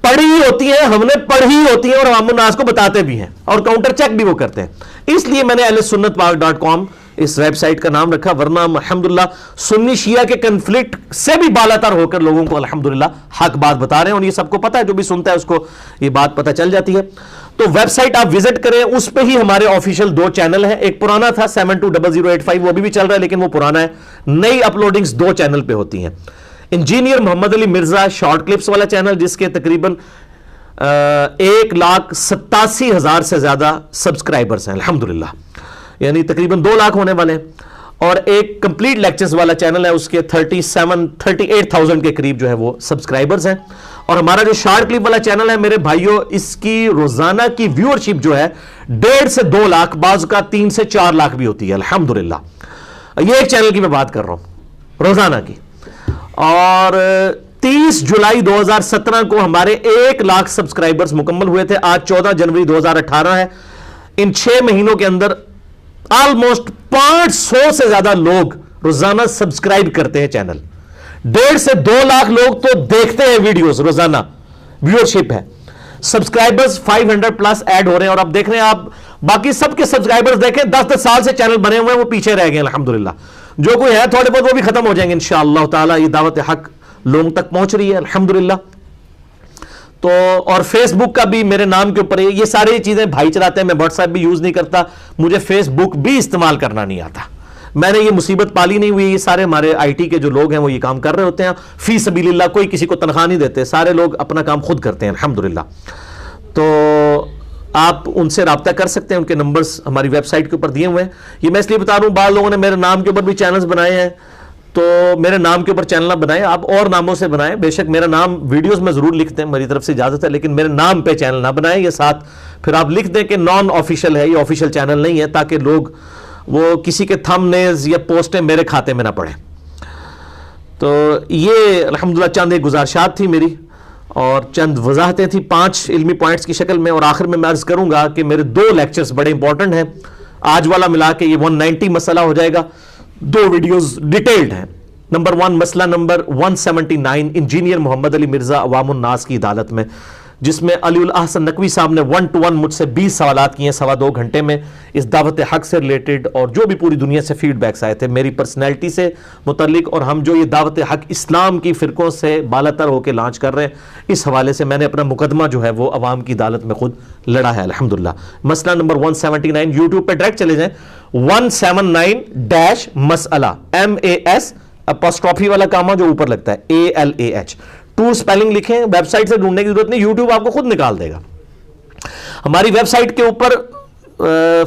پڑھی ہوتی ہیں, ہم نے پڑھی ہوتی ہیں اور عوام الناس کو بتاتے بھی ہیں اور کاؤنٹر چیک بھی وہ کرتے ہیں. اس لیے میں نے اہل سنت پاک.com اس ویب سائٹ کا نام رکھا, ورنہ الحمدللہ سنی شیعہ کے کنفلکٹ سے بھی بالا تر ہو کر لوگوں کو الحمدللہ حق بات بتا رہے ہیں, اور یہ سب کو پتہ ہے, جو بھی سنتا ہے اس کو یہ بات پتہ چل جاتی ہے. تو ویب سائٹ آپ وزٹ کریں, اس پہ ہی ہمارے آفیشیل 2 چینل ہیں. ایک پرانا تھا 720085, وہ بھی چل رہا ہے لیکن وہ پرانا ہے. نئی اپلوڈنگز 2 چینل پہ ہوتی ہیں. Engineer Muhammad Ali Mirza short clips والا چینل, جس کے تقریباً 1,87,000 سے زیادہ سبسکرائبرز ہیں الحمدللہ, یعنی تقریباً 2 لاکھ ہونے والے ہیں. اور ایک کمپلیٹ لیکچرز والا چینل ہے, اس کے 38,000 کے قریب جو ہے وہ سبسکرائبرز ہیں. اور ہمارا جو شارٹ کلپ والا چینل ہے میرے بھائیوں, اس کی روزانہ کی ویورشپ جو ہے 1.5 سے 2 لاکھ, بعض کا 3 سے 4 لاکھ بھی ہوتی ہے الحمدللہ. یہ ایک چینل کی میں بات کر رہا ہوں روزانہ کی. اور 30 جولائی 2017 کو ہمارے 1 لاکھ سبسکرائبرز مکمل ہوئے تھے. آج 14 جنوری 2018 ہے. ان 6 مہینوں کے اندر آلموسٹ 500 سے زیادہ لوگ روزانہ سبسکرائب کرتے ہیں چینل. 1.5 سے 2 لاکھ لوگ تو دیکھتے ہیں ویڈیوز روزانہ, ویورشپ ہے. سبسکرائبرز 500 پلس ایڈ ہو رہے ہیں. اور اب دیکھ رہے ہیں آپ باقی سب کے سبسکرائبرز دیکھیں 10 سال سے چینل بنے ہوئے ہیں, وہ پیچھے رہ گئے الحمدللہ. جو کوئی ہے تھوڑے بہت وہ بھی ختم ہو جائیں گے انشاءاللہ تعالی. یہ دعوت حق لوگوں تک پہنچ رہی ہے الحمدللہ. تو اور فیس بک کا بھی میرے نام کے اوپر یہ ساری چیزیں بھائی چلاتے ہیں. میں واٹس ایپ بھی یوز نہیں کرتا, مجھے فیس بک بھی استعمال کرنا نہیں آتا. میں نے یہ مصیبت پالی نہیں ہوئی. یہ سارے ہمارے آئی ٹی کے جو لوگ ہیں وہ یہ کام کر رہے ہوتے ہیں فی سبیل اللہ, کوئی کسی کو تنخواہ نہیں دیتے, سارے لوگ اپنا کام خود کرتے ہیں الحمدللہ. تو آپ ان سے رابطہ کر سکتے ہیں, ان کے نمبرز ہماری ویب سائٹ کے اوپر دیے ہوئے ہیں. یہ میں اس لیے بتا رہا ہوں, بعض لوگوں نے میرے نام کے اوپر بھی چینلز بنائے ہیں, تو میرے نام کے اوپر چینل نہ بنائیں, آپ اور ناموں سے بنائیں. بے شک میرا نام ویڈیوز میں ضرور لکھ دیں, میری طرف سے اجازت ہے, لیکن میرے نام پہ چینل نہ بنائیں. یہ ساتھ پھر آپ لکھ دیں کہ نان آفیشیل ہے, یہ آفیشیل چینل نہیں ہے, تاکہ لوگ وہ کسی کے تھم نیلز یا پوسٹیں میرے کھاتے میں نہ پڑیں. تو یہ الحمدللہ چند ایک گزارشات تھی میری اور چند وضاحتیں تھیں 5 علمی پوائنٹس کی شکل میں. اور آخر میں عرض کروں گا کہ میرے 2 لیکچرز بڑے امپورٹنٹ ہیں. آج والا ملا کے یہ 190 مسئلہ ہو جائے گا. 2 ویڈیوز ڈیٹیلڈ ہیں. نمبر 1 مسئلہ نمبر 179 انجینئر محمد علی مرزا عوام الناس کی عدالت میں, جس میں علی الاحسن نقوی صاحب نے 1 to 1 مجھ سے 20 سوالات کیے ہیں 2.25 گھنٹے میں, اس دعوت حق سے ریلیٹڈ, اور جو بھی پوری دنیا سے فیڈ بیکس آئے تھے میری پرسنالٹی سے متعلق, اور ہم جو یہ دعوت حق اسلام کی فرقوں سے بالاتر ہو کے لانچ کر رہے ہیں, اس حوالے سے میں نے اپنا مقدمہ جو ہے وہ عوام کی عدالت میں خود لڑا ہے الحمدللہ. مسئلہ نمبر 179 یوٹیوب پہ ڈائریکٹ چلے جائیں, 179 مسئلہ MAS اپوسٹروفی والا کامہ جو اوپر لگتا ہے ALAH 2 سپیلنگ لکھیں. ویب سائٹ سے ڈھونڈنے کی ضرورت نہیں, یوٹیوب آپ کو خود نکال دے گا. ہماری ویب سائٹ کے اوپر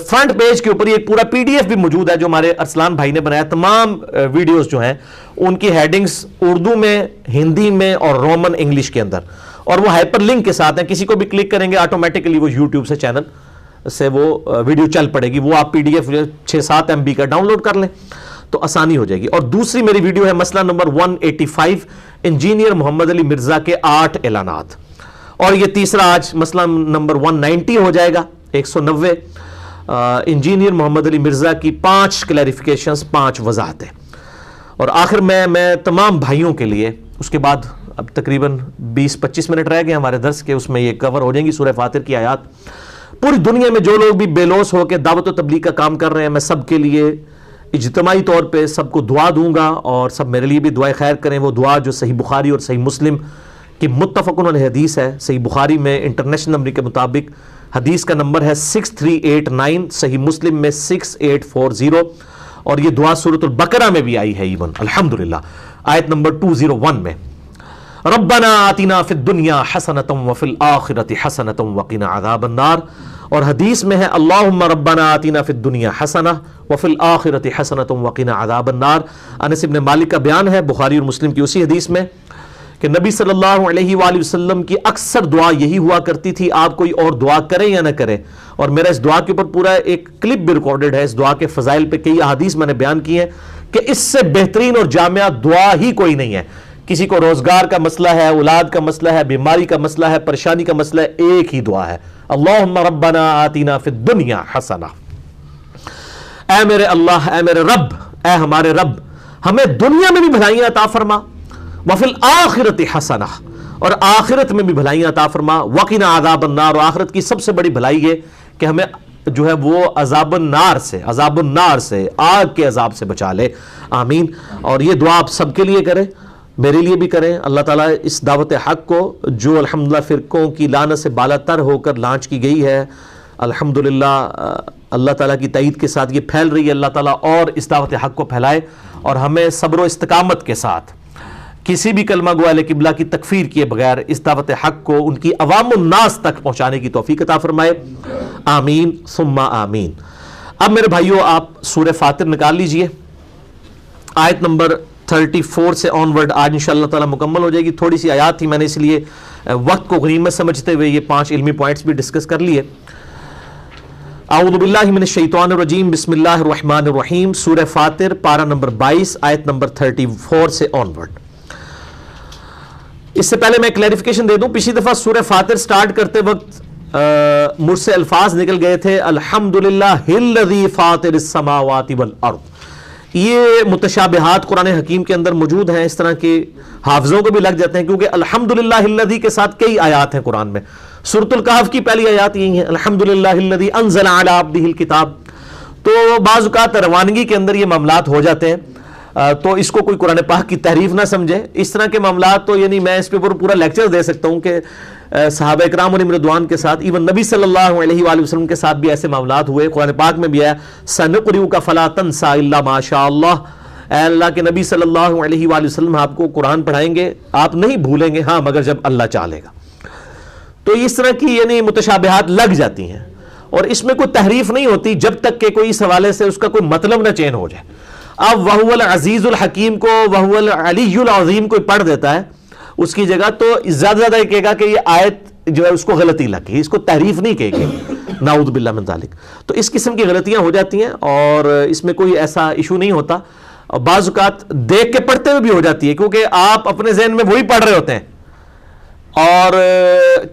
فرنٹ پیج کے اوپر ایک پورا PDF بھی موجود ہے جو ہمارے ارسلان بھائی نے بنایا. تمام ویڈیوز جو ہیں ان کی ہیڈنگز اردو میں, ہندی میں اور رومن انگلش کے اندر, اور وہ ہائپر لنک کے ساتھ ہیں. کسی کو بھی کلک کریں گے آٹومیٹکلی وہ یوٹیوب سے چینل سے وہ ویڈیو چل پڑے گی. وہ آپ PDF 6-7 MB کا ڈاؤن لوڈ کر لیں تو آسانی ہو جائے گی. اور دوسری میری ویڈیو ہے مسئلہ نمبر 185 انجینئر محمد علی مرزا کے 8 اعلانات, اور یہ تیسرا آج مسئلہ نمبر 190 ہو جائے گا 190 انجینئر محمد علی مرزا کی 5 کلیریفیکیشنز 5 وضاحتیں. اور آخر میں تمام بھائیوں کے لیے, اس کے بعد اب تقریباً 20-25 منٹ رہ گئے ہمارے درس کے, اس میں یہ کور ہو جائیں گی سورہ فاتر کی آیات. پوری دنیا میں جو لوگ بھی بے لوث ہو کے دعوت و تبلیغ کا کام کر رہے ہیں, میں سب کے لیے اجتماعی طور پہ سب کو دعا دوں گا, اور سب میرے لیے بھی دعائے خیر کریں. وہ دعا جو صحیح بخاری اور صحیح مسلم کی متفقن علیہ حدیث ہے. صحیح بخاری میں انٹرنیشنل نمبر کے مطابق حدیث کا نمبر ہے 6389, صحیح مسلم میں 6840, اور یہ دعا سورۃ البقرہ میں بھی آئی ہے ایون الحمدللہ آیت نمبر 201 میں. ربنا آتنا فی الدنیا حسنۃ وفی الآخرۃ حسنۃ وقنا عذاب النار, اور حدیث میں ہے اللہم ربنا آتنا فی الدنیا حسنہ وفی الآخرۃ حسنۃ وقنا عذاب النار. انس بن مالک کا بیان ہے بخاری اور مسلم کی اسی حدیث میں کہ نبی صلی اللہ علیہ وآلہ وسلم کی اکثر دعا یہی ہوا کرتی تھی, آپ کوئی اور دعا کریں یا نہ کریں. اور میرا اس دعا کے اوپر پورا ایک کلپ بھی ریکارڈڈ ہے, اس دعا کے فضائل پہ کئی احادیث میں نے بیان کی ہیں کہ اس سے بہترین اور جامع دعا ہی کوئی نہیں ہے. کسی کو روزگار کا مسئلہ ہے, اولاد کا مسئلہ ہے, بیماری کا مسئلہ ہے, پریشانی کا مسئلہ ہے, ایک ہی دعا ہے, اللہم ربنا آتنا فی الدنیا حسنہ. اے میرے اللہ، اے میرے رب، اے ہمارے رب، ہمیں دنیا میں بھی بھلائیاں عطا فرما، وفی الآخرۃ حسنہ، اور آخرت میں بھی بھلائیاں عطا فرما، وقنا عذاب النار، اور آخرت کی سب سے بڑی بھلائی ہے کہ ہمیں جو ہے وہ عذاب النار سے، آگ کے عذاب سے بچا لے، آمین۔ اور یہ دعا آپ سب کے لیے کریں، میرے لیے بھی کریں۔ اللہ تعالیٰ اس دعوت حق کو جو الحمدللہ فرقوں کی لعنت سے بالا تر ہو کر لانچ کی گئی ہے، الحمدللہ اللہ تعالیٰ کی تائید کے ساتھ یہ پھیل رہی ہے، اللہ تعالیٰ اور اس دعوت حق کو پھیلائے، اور ہمیں صبر و استقامت کے ساتھ کسی بھی کلمہ گو اہل قبلہ کی تکفیر کیے بغیر اس دعوت حق کو ان کی عوام الناس تک پہنچانے کی توفیق عطا فرمائے، آمین ثم آمین۔ اب میرے بھائیوں، آپ سورہ فاطر نکال لیجئے، آیت نمبر 34 سے آن ورڈ آج انشاءاللہ تعالیٰ مکمل ہو جائے گی۔ تھوڑی سی آیات تھی، میں نے اس لیے وقت کو غنیمت سمجھتے ہوئے یہ 5 علمی پوائنٹس بھی ڈسکس کر لیے۔ اعوذ باللہ من الشیطان الرجیم، بسم اللہ الرحمن الرحیم، سورہ فاطر پارہ نمبر 22 آیت نمبر 34 سے آن ورڈ۔ اس سے پہلے میں کلیریفیکیشن دے دوں، پچھلی دفعہ سورہ فاطر سٹارٹ کرتے وقت مجھ سے الفاظ نکل گئے تھے الحمدللہ الذی فاطر السماوات والارض۔ یہ متشابہات قرآن حکیم کے اندر موجود ہیں، اس طرح کے حافظوں کو بھی لگ جاتے ہیں، کیونکہ الحمدللہ الذی کے ساتھ کئی آیات ہیں قرآن میں۔ سورۃ الکہف کی پہلی آیات یہی ہے، الحمدللہ الذی انزل علی عبدہ الکتاب۔ تو بعض اوقات روانگی کے اندر یہ معاملات ہو جاتے ہیں، تو اس کو کوئی قرآن پاک کی تحریف نہ سمجھے۔ اس طرح کے معاملات تو یعنی میں اس پہ پورا لیکچر دے سکتا ہوں کہ صحابہ اکرام علیہم رضوان کے ساتھ، ایون نبی صلی اللہ علیہ وآلہ وسلم کے ساتھ بھی ایسے معاملات ہوئے۔ قرآن پاک میں بھی ہے سنقرئک فلا تنسى الا ما شاء اللہ، اے اللہ کے نبی صلی اللہ علیہ وآلہ وسلم آپ کو قرآن پڑھائیں گے، آپ نہیں بھولیں گے، ہاں مگر جب اللہ چاہے گا۔ تو اس طرح کی یعنی متشابہات لگ جاتی ہیں، اور اس میں کوئی تحریف نہیں ہوتی جب تک کہ کوئی اس حوالے سے اس کا کوئی مطلب نہ چین ہو جائے۔ اب وَهُوَ الْعَزِيزُ الْحَكِيمُ کو وَهُوَ الْعَلِيُّ الْعَظِيمُ کوئی پڑھ دیتا ہے اس کی جگہ، تو زیادہ زیادہ یہ کہے گا کہ یہ آیت جو ہے اس کو غلطی لگی، اس کو تحریف نہیں کہے گی، نعوذ باللہ من ذالک۔ تو اس قسم کی غلطیاں ہو جاتی ہیں، اور اس میں کوئی ایسا ایشو نہیں ہوتا، اور بعض اوقات دیکھ کے پڑھتے ہوئے بھی ہو جاتی ہے، کیونکہ آپ اپنے ذہن میں وہی پڑھ رہے ہوتے ہیں۔ اور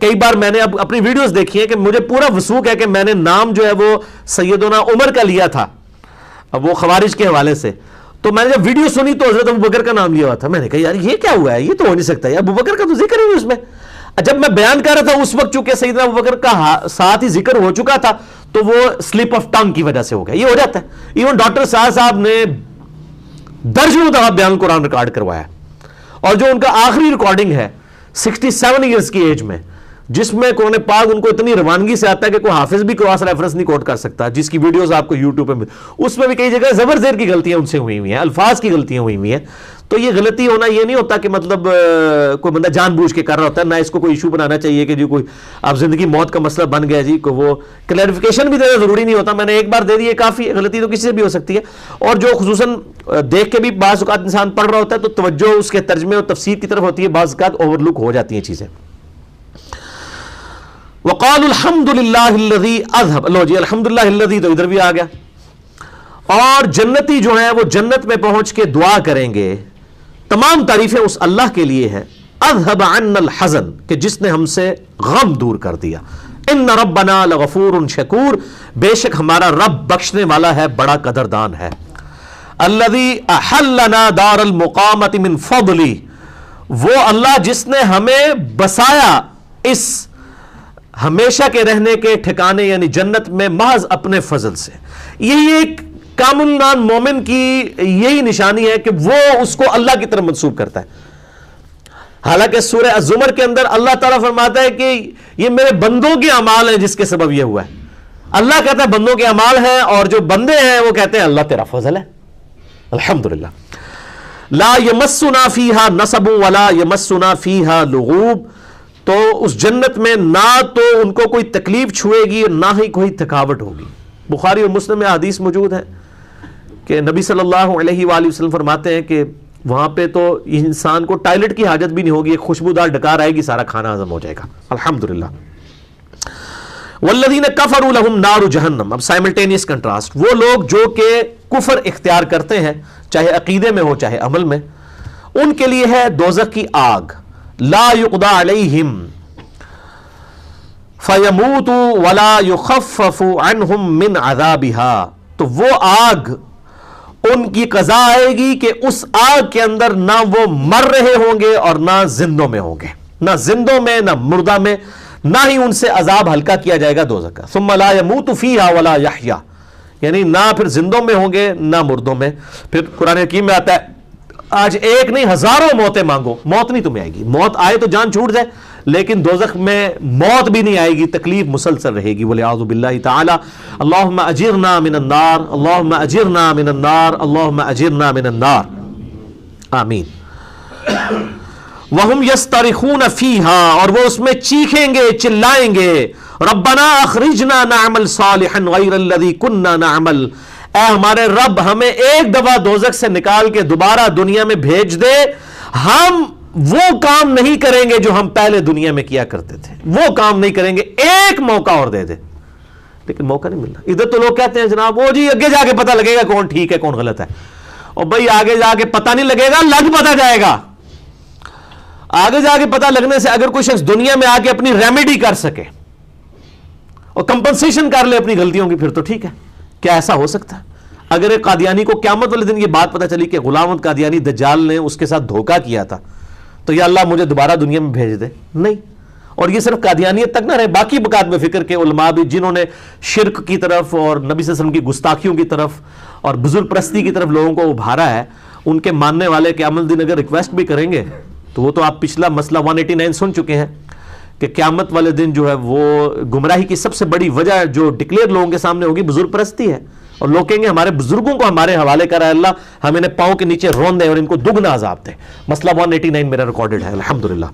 کئی بار میں نے اب اپنی ویڈیوز دیکھی ہیں کہ مجھے پورا وثوق ہے کہ میں نے نام جو ہے وہ سیدنا عمر کا لیا تھا وہ خوارج کے حوالے سے، تو میں نے جب ویڈیو سنی تو حضرت ابوبکر کا نام لیا ہوا تھا۔ میں نے کہا یار یہ کیا ہوا ہے، یہ تو ہو نہیں سکتا، ابوبکر کا تو ذکر ہی نہیں اس میں۔ جب میں بیان کر رہا تھا اس وقت چونکہ سیدنا ابوبکر کا ساتھ ہی ذکر ہو چکا تھا، تو وہ سلپ آف ٹنگ کی وجہ سے ہو گیا، یہ ہو جاتا ہے۔ ایون ڈاکٹر صاحب نے درجنوں دفعہ بیان قرآن ریکارڈ کروایا، اور جو ان کا آخری ریکارڈنگ ہے 67 ایئرز کی ایج میں، جس میں قرآن پاک ان کو اتنی روانگی سے آتا ہے کہ کوئی حافظ بھی کراس ریفرنس نہیں کوٹ کر سکتا، جس کی ویڈیوز آپ کو یوٹیوب پہ اس میں بھی کئی جگہ زبر زیر کی غلطیاں ان سے ہوئی ہوئی ہیں، الفاظ کی غلطیاں ہوئی ہوئی ہیں۔ تو یہ غلطی ہونا یہ نہیں ہوتا کہ مطلب کوئی بندہ جان بوجھ کے کر رہا ہوتا ہے، نہ اس کو کوئی ایشو بنانا چاہیے کہ جی کوئی اب زندگی موت کا مسئلہ بن گیا جی، کو وہ کلیریفیکیشن بھی دینا ضروری نہیں ہوتا، میں نے ایک بار دے دی ہے کافی، غلطی تو کسی سے بھی ہو سکتی ہے۔ اور جو خصوصاً دیکھ کے بھی بعض اوقات انسان پڑھ رہا ہوتا ہے تو توجہ اس کے ترجمے اور تفسیر کی طرف ہوتی ہے، بعض اوقات اوور لک ہو جاتی ہیں چیزیں۔ وقالوا الحمد للہ الذی اذهب، لو جی الحمدللہ الذی تو ادھر بھی آ گیا۔ اور جنتی جو ہیں وہ جنت میں پہنچ کے دعا کریں گے، تمام تعریفیں اس اللہ کے لیے ہیں، اذهب عنا الحزن، کہ جس نے ہم سے غم دور کر دیا، ان ربنا لغفور شکور، بے شک ہمارا رب بخشنے والا ہے، بڑا قدردان ہے۔ الذی احلنا دار المقامۃ من فضلی، وہ اللہ جس نے ہمیں بسایا اس ہمیشہ کے رہنے کے ٹھکانے یعنی جنت میں محض اپنے فضل سے۔ یہی ایک کامل نان مومن کی یہی نشانی ہے کہ وہ اس کو اللہ کی طرف منسوب کرتا ہے۔ حالانکہ سورہ الزمر کے اندر اللہ تعالیٰ فرماتا ہے کہ یہ میرے بندوں کے اعمال ہیں جس کے سبب یہ ہوا ہے۔ اللہ کہتا ہے بندوں کے اعمال ہیں، اور جو بندے ہیں وہ کہتے ہیں اللہ تیرا فضل ہے۔ الحمدللہ۔ لا یمسنا فیہا نصب ولا یمسنا فیہا لغوب، تو اس جنت میں نہ تو ان کو کوئی تکلیف چھوئے گی نہ ہی کوئی تھکاوٹ ہوگی۔ بخاری اور مسلم میں حدیث موجود ہے کہ نبی صلی اللہ علیہ وآلہ وسلم فرماتے ہیں کہ وہاں پہ تو انسان کو ٹائلٹ کی حاجت بھی نہیں ہوگی، ایک خوشبودار ڈکار آئے گی، سارا کھانا ہضم ہو جائے گا۔ الحمدللہ۔ والذین کفروا لہم نار جہنم، اب سائملٹینیس کنٹراسٹ، وہ لوگ جو کہ کفر اختیار کرتے ہیں چاہے عقیدے میں ہو چاہے عمل میں، ان کے لیے ہے دوزخ کی آگ، لا یقضى علیہم فیموتوا ولا یخفف عنہم من عذابها، تو وہ آگ ان کی قضا آئے گی کہ اس آگ کے اندر نہ وہ مر رہے ہوں گے اور نہ زندوں میں ہوں گے، نہ زندوں میں نہ مردہ میں، نہ ہی ان سے عذاب ہلکا کیا جائے گا دوزخ کا۔ ثم لا يموت فيها ولا يحيا، یعنی نہ پھر زندوں میں ہوں گے نہ مردوں میں۔ پھر قرآن حکیم میں آتا ہے آج ایک نہیں ہزاروں موتیں مانگو، موت نہیں تمہیں آئے گی، موت آئے تو جان چھوٹ جائے، لیکن دوزخ میں موت بھی نہیں آئے گی، تکلیف مسلسل رہے گی۔ وَلِعَاذُ بِاللَّهِ تَعَالَى اللہم اجرنا من النار، اللہم اجرنا من النار، اللہم اجرنا من النار، آمین۔ وَهُمْ يَسْتَرِخُونَ فِيهَا، اور وہ اس میں چیخیں گے چلائیں گے، رَبَّنَا أَخْرِجْنَا نَعْمَلْ صَالِحًا غَيْرَ الَّذِي كُنَّا نَعْمَلْ، اے ہمارے رب ہمیں ایک دفعہ دوزخ سے نکال کے دوبارہ دنیا میں بھیج دے، ہم وہ کام نہیں کریں گے جو ہم پہلے دنیا میں کیا کرتے تھے، وہ کام نہیں کریں گے، ایک موقع اور دے دے، لیکن موقع نہیں ملتا۔ ادھر تو لوگ کہتے ہیں جناب وہ جی آگے جا کے پتہ لگے گا کون ٹھیک ہے کون غلط ہے، اور بھائی آگے جا کے پتہ نہیں لگے گا، لگ پتہ جائے گا۔ آگے جا کے پتہ لگنے سے اگر کوئی شخص دنیا میں آ کے اپنی ریمیڈی کر سکے اور کمپنسیشن کر لے اپنی غلطیوں کی، پھر تو ٹھیک ہے۔ کیا ایسا ہو سکتا ہے؟ اگر ایک قادیانی کو قیامت والے دن یہ بات پتہ چلی کہ غلام احمد قادیانی دجال نے اس کے ساتھ دھوکہ کیا تھا، تو یا اللہ مجھے دوبارہ دنیا میں بھیج دے؟ نہیں۔ اور یہ صرف قادیانیت تک نہ رہے، باقی بکات میں فکر کے علماء بھی جنہوں نے شرک کی طرف اور نبی صلی اللہ علیہ وسلم کی گستاخیوں کی طرف اور بزرگ پرستی کی طرف لوگوں کو ابھارا ہے، ان کے ماننے والے قیامت دن اگر ریکویسٹ بھی کریں گے تو وہ تو آپ پچھلا مسئلہ 189 سن چکے ہیں کہ قیامت والے دن جو ہے وہ گمراہی کی سب سے بڑی وجہ جو ڈکلیئر لوگوں کے سامنے ہوگی بزرگ پرستی ہے، اور لوگ کہیں گے ہمارے بزرگوں کو ہمارے حوالے کرا اللہ، ہم انہیں پاؤں کے نیچے رون دیں اور ان کو دگنا عذاب دیں۔ مسئلہ 189 میرا ریکارڈڈ ہے الحمدللہ۔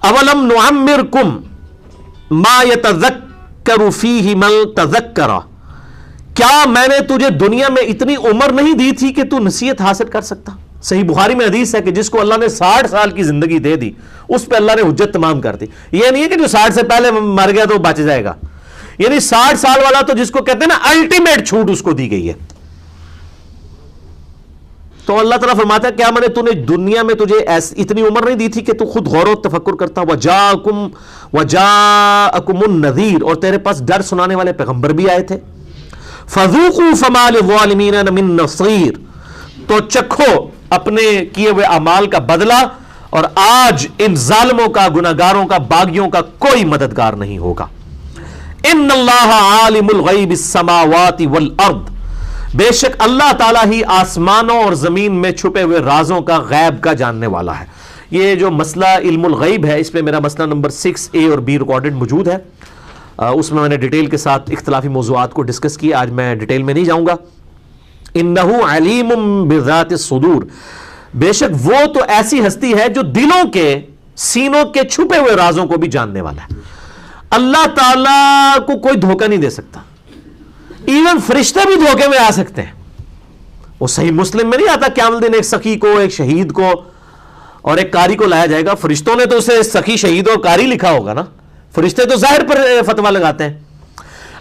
اولم نعمرکم ما یتذکر فیہ من تذکر، کیا میں نے تجھے دنیا میں اتنی عمر نہیں دی تھی کہ تو نصیحت حاصل کر سکتا؟ صحیح بخاری میں حدیث ہے کہ جس کو اللہ نے 60 سال کی زندگی دے دی اس پہ اللہ نے حجت تمام کر دی۔ یہ نہیں ہے کہ جو 60 سے پہلے مر گیا تو بچ جائے گا، یعنی 60 سال والا تو جس کو کہتے ہیں نا الٹیمیٹ چھوٹ اس کو دی گئی ہے۔ تو اللہ تعالیٰ فرماتا ہے کیا میں نے دنیا میں تجھے اتنی عمر نہیں دی تھی کہ تو خود غور و تفکر کرتا؟ وَجَاءَكُمُ النَّذِيرُ، اور تیرے پاس ڈر سنانے والے پیغمبر بھی آئے تھے۔ فَذُوقُوا فَمَا لِلظَّالِمِينَ مِن نَصِيرٍ، تو چکھو اپنے کیے ہوئے اعمال کا بدلہ، اور آج ان ظالموں کا، گناہگاروں کا، باغیوں کا کوئی مددگار نہیں ہوگا۔ ان اللہ عالم الغیب السماوات والارض، بے شک اللہ تعالیٰ ہی آسمانوں اور زمین میں چھپے ہوئے رازوں کا، غیب کا جاننے والا ہے۔ یہ جو مسئلہ علم الغیب ہے، اس میں میرا مسئلہ نمبر 6A اور B ریکارڈڈ موجود ہے، اس میں نے ڈیٹیل کے ساتھ اختلافی موضوعات کو ڈسکس کیا، آج میں ڈیٹیل میں نہیں جاؤں گا۔ انہ علیم بذات الصدور، بے شک وہ تو ایسی ہستی ہے جو دلوں کے، سینوں کے چھپے ہوئے رازوں کو بھی جاننے والا ہے۔ اللہ تعالیٰ کو کوئی دھوکہ نہیں دے سکتا، ایون فرشتے بھی دھوکے میں آ سکتے ہیں۔ وہ صحیح مسلم میں نہیں آتا قیامت دن ایک سخی کو، ایک شہید کو اور ایک قاری کو لایا جائے گا، فرشتوں نے تو اسے سخی، شہید اور قاری لکھا ہوگا نا، فرشتے تو ظاہر پر فتویٰ لگاتے ہیں۔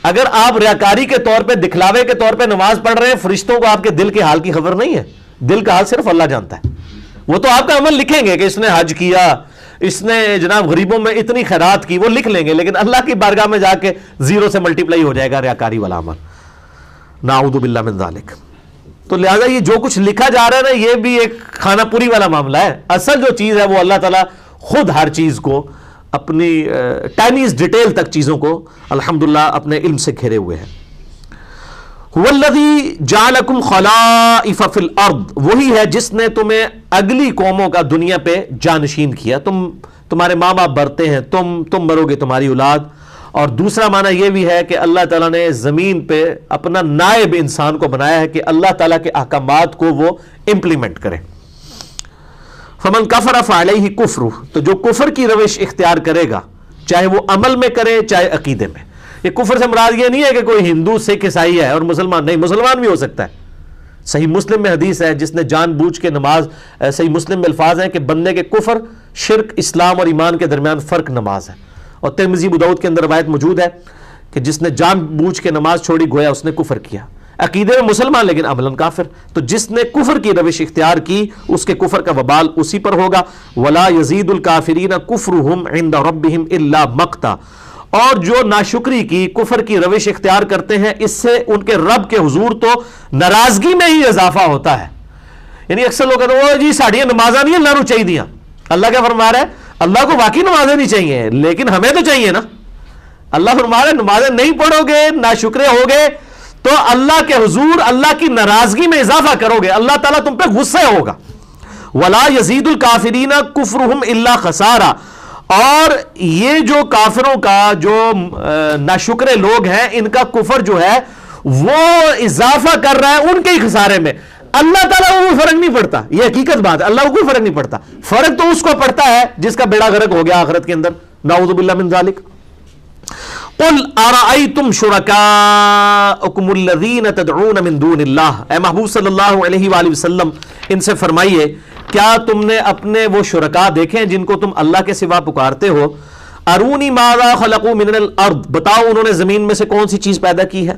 اگر آپ ریاکاری کے طور پہ، دکھلاوے کے طور پہ نماز پڑھ رہے ہیں، فرشتوں کو آپ کے دل کے حال کی خبر نہیں ہے، دل کا حال صرف اللہ جانتا ہے۔ وہ تو آپ کا عمل لکھیں گے کہ اس نے حج کیا، اس نے جناب غریبوں میں اتنی خیرات کی، وہ لکھ لیں گے، لیکن اللہ کی بارگاہ میں جا کے 0 سے ملٹیپلائی ہو جائے گا ریاکاری والا عمل، نعوذ باللہ من ذالک۔ تو لہٰذا یہ جو کچھ لکھا جا رہا ہے نا، یہ بھی ایک کھانا پوری والا معاملہ ہے۔ اصل جو چیز ہے وہ اللہ تعالیٰ خود ہر چیز کو اپنی ٹائنیز ڈیٹیل تک چیزوں کو الحمدللہ اپنے علم سے گھیرے ہوئے ہیں۔ هو الذی جعلکم خلائف فی الارض، وہی ہے جس نے تمہیں اگلی قوموں کا دنیا پہ جانشین کیا۔ تمہارے ماں باپ برتے ہیں، تم مرو گے، تمہاری اولاد۔ اور دوسرا معنی یہ بھی ہے کہ اللہ تعالیٰ نے زمین پہ اپنا نائب انسان کو بنایا ہے کہ اللہ تعالیٰ کے احکامات کو وہ امپلیمنٹ کرے۔ فمن کفر فعلیہ کفر، تو جو کفر کی روش اختیار کرے گا، چاہے وہ عمل میں کرے چاہے عقیدے میں۔ یہ کفر سے مراد یہ نہیں ہے کہ کوئی ہندو، سکھ، عیسائی ہے اور مسلمان نہیں، مسلمان بھی ہو سکتا ہے۔ صحیح مسلم میں حدیث ہے جس نے جان بوجھ کے نماز، صحیح مسلم میں الفاظ ہیں کہ بندے کے کفر، شرک، اسلام اور ایمان کے درمیان فرق نماز ہے۔ اور ترمذی ابو داؤد کے اندر روایت موجود ہے کہ جس نے جان بوجھ کے نماز چھوڑی گویا اس نے کفر کیا، عقیدے میں مسلمان لیکن عملاً کافر۔ تو جس نے کفر کی روش اختیار کی اس کے کفر کا وبال اسی پر ہوگا۔ ولا یزید الکافرین کفرہم عند ربہم الا مقتا، اور جو ناشکری کی کفر کی روش اختیار کرتے ہیں اس سے ان کے رب کے حضور تو ناراضگی میں ہی اضافہ ہوتا ہے. یعنی اکثر لوگ کہتے ہیں جی ساڑیاں نمازاں نہیں اللہ نو چاہیے دیا. اللہ کیا فرما رہا ہے؟ اللہ کو واقعی نمازیں نہیں چاہیے لیکن ہمیں تو چاہیے نا. اللہ فرما رہا ہے نمازیں نہیں پڑھو گے ناشکرے ہوگے تو اللہ کے حضور اللہ کی ناراضگی میں اضافہ کرو گے, اللہ تعالیٰ تم پہ غصے ہوگا. وَلَا يَزِيدُ الْكَافِرِينَ كُفْرُهُمْ إِلَّا خَسَارًا, اور یہ جو کافروں کا جو ناشکرے لوگ ہیں ان کا کفر جو ہے وہ اضافہ کر رہا ہے ان کے ہی خسارے میں. اللہ تعالیٰ کو کوئی فرق نہیں پڑتا, یہ حقیقت بات ہے, اللہ کو کوئی فرق نہیں پڑتا. فرق تو اس کو پڑتا ہے جس کا بیڑا غرق ہو گیا آخرت کے اندر, نعوذ باللہ من ذالک. قل ارأیتم شرکاءکم الذین تدعون من دون اللہ, اے محبوب صلی اللہ علیہ وآلہ وسلم ان سے فرمائیے کیا تم نے اپنے وہ شرکاء دیکھے ہیں جن کو تم اللہ کے سوا پکارتے ہو؟ ارونی ماذا خلقوا من الارض, بتاؤ انہوں نے زمین میں سے کون سی چیز پیدا کی ہے.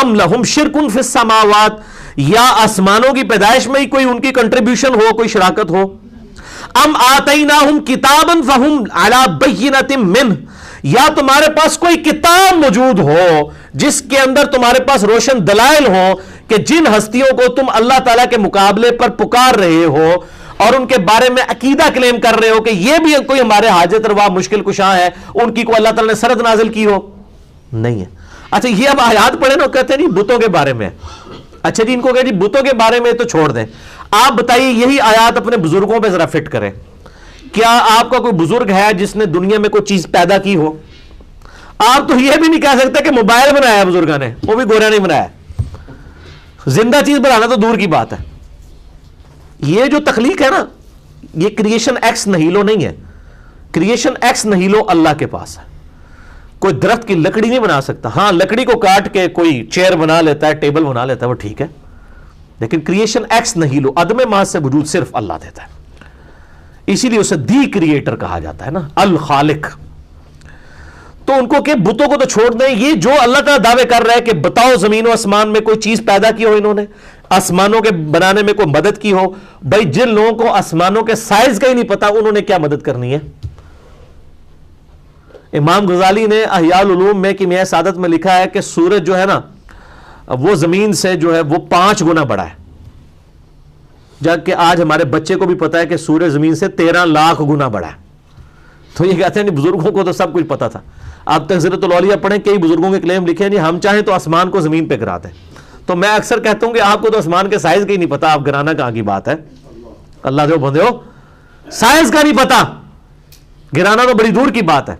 ام لہم شرک فی السماوات, یا آسمانوں کی پیدائش میں ہی کوئی ان کی کنٹریبیوشن ہو, کوئی شراکت ہو. ام آتیناہم کتابا فہم علی بینۃ منہ, یا تمہارے پاس کوئی کتاب موجود ہو جس کے اندر تمہارے پاس روشن دلائل ہو کہ جن ہستیوں کو تم اللہ تعالیٰ کے مقابلے پر پکار رہے ہو اور ان کے بارے میں عقیدہ کلیم کر رہے ہو کہ یہ بھی کوئی ہمارے حاجت روا مشکل کشاں ہے, ان کی کو اللہ تعالیٰ نے سرد نازل کی ہو؟ نہیں ہے. اچھا یہ اب آیات پڑھیں نا, کہتے ہیں جی بتوں کے بارے میں. اچھا جی ان کو کہ جی بتوں کے بارے میں تو چھوڑ دیں, آپ بتائیے یہی آیات اپنے بزرگوں پہ ذرا فٹ کریں. کیا آپ کا کوئی بزرگ ہے جس نے دنیا میں کوئی چیز پیدا کی ہو؟ آپ تو یہ بھی نہیں کہہ سکتے کہ موبائل بنایا بزرگوں نے, وہ بھی گوریا نہیں بنایا. زندہ چیز بنانا تو دور کی بات ہے. یہ جو تخلیق ہے نا یہ کریشن ایکس نہیلو نہیں ہے, کریشن ایکس نہیلو اللہ کے پاس ہے. کوئی درخت کی لکڑی نہیں بنا سکتا, ہاں لکڑی کو کاٹ کے کوئی چیئر بنا لیتا ہے, ٹیبل بنا لیتا ہے, وہ ٹھیک ہے, لیکن کریشن ایکس نہیلو عدم محض سے وجود صرف اللہ دیتا ہے. اسی لیے اسے دی کریٹر کہا جاتا ہے نا, الخالق. تو ان کو کہ بتوں کو تو چھوڑ دیں, یہ جو اللہ تعالیٰ دعوے کر رہا ہے کہ بتاؤ زمین و آسمان میں کوئی چیز پیدا کی ہو انہوں نے, آسمانوں کے بنانے میں کوئی مدد کی ہو. بھائی جن لوگوں کو آسمانوں کے سائز کا ہی نہیں پتا انہوں نے کیا مدد کرنی ہے؟ امام غزالی نے احیاء العلوم میں کیمیائے سعادت میں لکھا ہے کہ سورج جو ہے نا وہ زمین سے جو ہے وہ 5 گنا بڑا ہے, جبکہ آج ہمارے بچے کو بھی پتا ہے کہ سورج زمین سے 13 لاکھ گنا بڑا ہے. تو یہ کہتے ہیں بزرگوں کو تو سب کچھ پتا تھا. آپ تذکرۃ الاولیاء پڑھیں, کئی بزرگوں کے کلیم لکھے ہیں جی ہم چاہیں تو آسمان کو زمین پہ گرا دیں. تو میں اکثر کہتا ہوں کہ آپ کو تو آسمان کے سائز کا ہی نہیں پتا, آپ گرانا کہاں کی بات ہے. اللہ جو بندے ہو سائز کا نہیں پتا, گرانا تو بڑی دور کی بات ہے.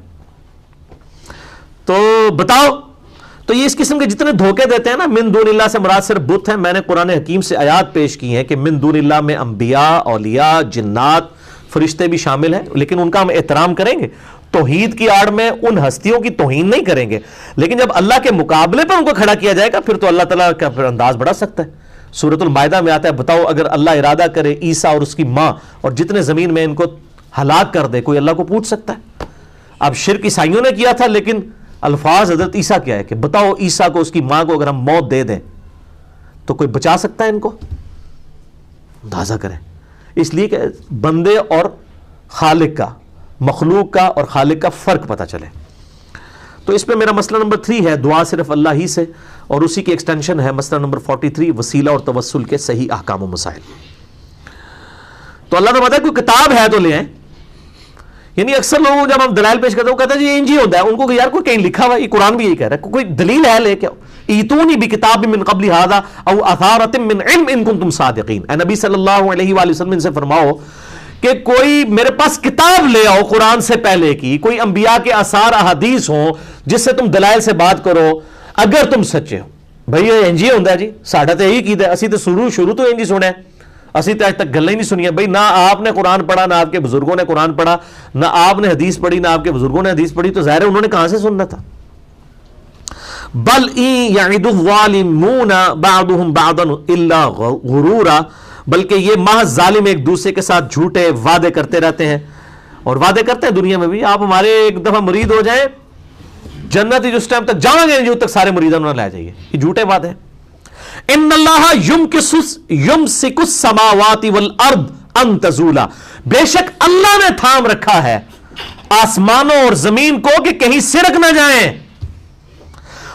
تو بتاؤ, تو یہ اس قسم کے جتنے دھوکے دیتے ہیں نا, من دون اللہ سے مراد صرف بت ہیں. میں نے قرآن حکیم سے آیات پیش کی ہیں کہ من دون اللہ میں انبیاء, اولیاء, جنات, فرشتے بھی شامل ہیں, لیکن ان کا ہم احترام کریں گے. توحید کی آڑ میں ان ہستیوں کی توہین نہیں کریں گے, لیکن جب اللہ کے مقابلے پر ان کو کھڑا کیا جائے گا پھر تو اللہ تعالیٰ کا پھر انداز بڑھا سکتا ہے. سورۃ المائدہ میں آتا ہے بتاؤ اگر اللہ ارادہ کرے عیسیٰ اور اس کی ماں اور جتنے زمین میں ان کو ہلاک کر دے, کوئی اللہ کو پوچھ سکتا ہے؟ اب شرک عیسائیوں نے کیا تھا, لیکن الفاظ حضرت عیسیٰ کیا ہے کہ بتاؤ عیسیٰ کو اس کی ماں کو اگر ہم موت دے دیں تو کوئی بچا سکتا ہے ان کو؟ اندازہ کریں. اس لیے کہ بندے اور خالق کا, مخلوق کا اور خالق کا فرق پتہ چلے. تو اس پہ میرا مسئلہ نمبر 3 ہے دعا صرف اللہ ہی سے, اور اسی کی ایکسٹینشن ہے مسئلہ نمبر 43 وسیلہ اور توسل کے صحیح احکام و مسائل. تو اللہ نے بتایا کوئی کتاب ہے تو لے آئیں. یعنی اکثر لوگوں جب ہم دلائل پیش کرتے ہیں وہ کہتے ہیں جی انج ہی ہوتا ہے, ان کو کہ یار کوئی کہیں لکھا ہوا, یہ قرآن بھی یہی کہہ رہا ہے, کوئی دلیل ہے لے کے آؤ. ایتونی بکتاب من قبل ھذا او اثارۃ من علم ان کنتم صادقین. اے نبی صلی اللہ علیہ وآلہ وسلم سے فرماؤ کہ کوئی میرے پاس کتاب لے آؤ قرآن سے پہلے کی, کوئی انبیاء کے آثار احادیث ہوں جس سے تم دلائل سے بات کرو اگر تم سچے ہو. بھائی یہ انج ہی ہوتا ہے جی, ساڈا تو یہی کیتا ہے, اسی تو شروع تو انج ہی سنے, اسی تو آج تک گلیں ہی نہیں سنی. بھائی نہ آپ نے قرآن پڑھا, نہ آپ کے بزرگوں نے قرآن پڑھا, نہ آپ نے حدیث پڑھی, نہ آپ کے بزرگوں نے حدیث پڑھی, تو ظاہر ہے انہوں نے کہاں سے سننا تھا. بل ان یعد الظالمون بعضهم بعضا الا غرورا, بلکہ یہ محض ظالم ایک دوسرے کے ساتھ جھوٹے وعدے کرتے رہتے ہیں, اور وعدے کرتے ہیں دنیا میں بھی. آپ ہمارے ایک دفعہ مرید ہو جائیں, جنت جس ٹائم تک جائیں گے جو تک سارے مریدوں نے لے جائیے, یہ جھوٹے وعدے ہیں. ان اللہ یمسک السماوات والارض ان تزولا, بے شک اللہ نے تھام رکھا ہے آسمانوں اور زمین کو کہ کہیں سرک نہ جائیں.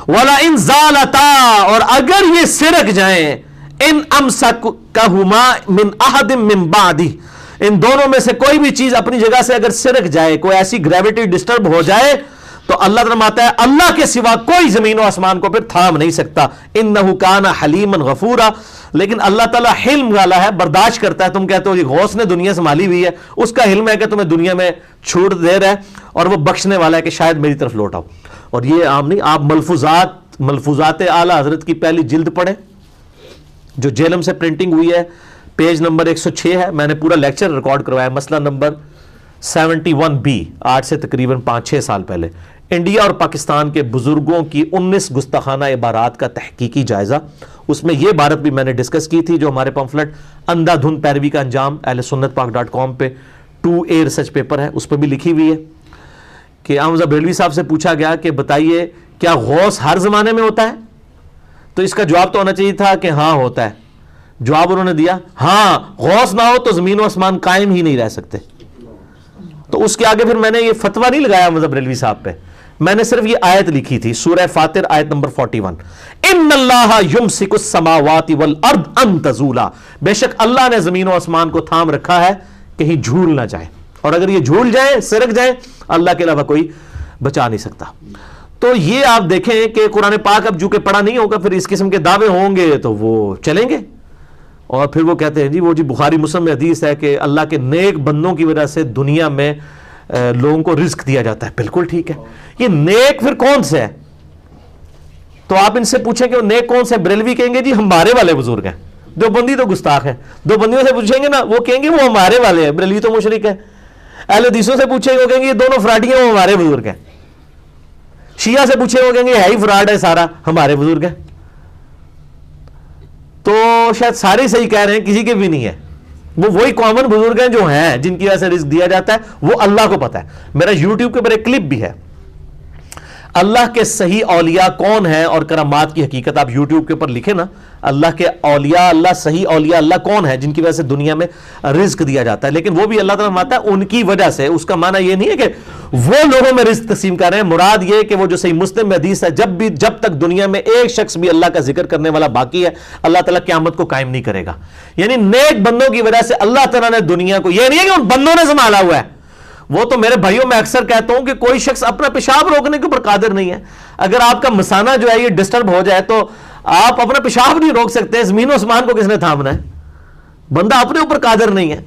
وَلَا إِن زَالَتَا، اور اگر یہ سرک جائیں، ان امسکہما من احد من بعدہ، ان دونوں میں سے کوئی بھی چیز اپنی جگہ سے اگر سرک جائے، کوئی ایسی گریوٹی ڈسٹرب ہو جائے، تو اللہ فرماتا ہے اللہ کے سوا کوئی زمین و آسمان کو پھر تھام نہیں سکتا. انہ کان حلیما غفورا، لیکن اللہ تعالیٰ حلم والا ہے، برداشت کرتا ہے. تم کہتے ہو یہ غوث نے دنیا سنبھالی ہوئی ہے، اس کا حلم ہے کہ تمہیں دنیا میں چھوٹ دے رہا ہے، اور وہ بخشنے والا ہے کہ شاید میری طرف لوٹ آؤ. اور یہ عام نہیں، آپ ملفوظات اعلیٰ حضرت کی پہلی جلد پڑھیں جو جیلم سے پرنٹنگ ہوئی ہے، پیج نمبر 106 ہے. میں نے پورا لیکچر ریکارڈ کروایا، مسئلہ نمبر 71B، آج سے تقریباً 5-6 سال پہلے. انڈیا اور پاکستان کے بزرگوں کی 19 گستاخانہ عبارات کا تحقیقی جائزہ. اس میں یہ عبارت بھی میں نے ڈسکس کی تھی جو ہمارے پمفلٹ اندھا دھند پیروی کا انجام اہل سنت پاک .com پہ 2A ریسرچ پیپر ہے، اس پہ بھی لکھی ہوئی ہے کہ احمد بریلوی صاحب سے پوچھا گیا کہ بتائیے کیا غوث ہر زمانے میں ہوتا ہے؟ تو اس کا جواب تو ہونا چاہیے تھا کہ ہاں ہوتا ہے. جواب انہوں نے دیا ہاں غوث نہ ہو تو زمین و آسمان قائم ہی نہیں رہ سکتے. تو اس کے آگے پھر میں نے یہ فتویٰ نہیں لگایا احمد بریلوی صاحب پہ، میں نے صرف یہ آیت لکھی تھی، سورہ فاطر آیت نمبر 41، ان اللہ یمسک السماوات والارض ان تزولا، بے شک اللہ نے زمین و آسمان کو تھام رکھا ہے کہیں جھول نہ جائے، اور اگر یہ جھول جائیں سرک جائیں اللہ کے علاوہ کوئی بچا نہیں سکتا. تو یہ آپ دیکھیں کہ قرآن پاک اب جو کہ پڑھا نہیں ہوگا پھر اس قسم کے دعوے ہوں گے تو وہ چلیں گے. اور پھر وہ کہتے ہیں جی وہ جی بخاری مسلم میں حدیث ہے کہ اللہ کے نیک بندوں کی وجہ سے دنیا میں لوگوں کو رزق دیا جاتا ہے. بالکل ٹھیک ہے، یہ نیک پھر کون سے ہے؟ تو آپ ان سے پوچھیں کہ وہ نیک کون سے؟ بریلوی کہیں گے جی ہمارے والے بزرگ ہیں. دیوبندی تو گستاخ ہے، دیوبندیوں سے پوچھیں گے نا وہ کہیں گے وہ ہمارے والے ہیں، بریلوی تو مشرک ہے. اہل حدیثوں سے پوچھیں گے وہ کہیں گے یہ دونوں فراڈی ہیں، وہ ہمارے بزرگ ہیں. شیعہ سے پوچھیں وہ کہیں گے ہے ہی فراڈ ہے سارا، ہمارے بزرگ ہیں. تو شاید سارے صحیح کہہ رہے ہیں، کسی کے بھی نہیں ہے. وہ وہی کامن بزرگ ہیں جو ہیں جن کی وجہ سے رزق دیا جاتا ہے، وہ اللہ کو پتا ہے. میرا یوٹیوب کے اوپر ایک کلپ بھی ہے، اللہ کے صحیح اولیاء کون ہیں اور کرامات کی حقیقت. آپ یوٹیوب کے اوپر لکھیں نا اللہ کے اولیاء، اللہ صحیح اولیاء اللہ کون ہے جن کی وجہ سے دنیا میں رزق دیا جاتا ہے. لیکن وہ بھی اللہ تعالیٰ فرماتا ہے ان کی وجہ سے. اس کا معنی یہ نہیں ہے کہ وہ لوگوں میں رزق تقسیم کر رہے ہیں، مراد یہ کہ وہ جو صحیح مسلم میں حدیث ہے جب تک دنیا میں ایک شخص بھی اللہ کا ذکر کرنے والا باقی ہے اللہ تعالیٰ قیامت کو قائم نہیں کرے گا. یعنی نیک بندوں کی وجہ سے اللہ تعالیٰ نے دنیا کو، یہ نہیں ہے کہ ان بندوں نے سنبھالا ہوا ہے. وہ تو میرے بھائیوں میں اکثر کہتا ہوں کہ کوئی شخص اپنا پیشاب روکنے کے اوپر قادر نہیں ہے. اگر آپ کا مثانہ جو ہے یہ ڈسٹرب ہو جائے تو آپ اپنا پیشاب نہیں روک سکتے، زمین و آسمان کو کس نے تھامنا ہے؟ بندہ اپنے اوپر قادر نہیں ہے.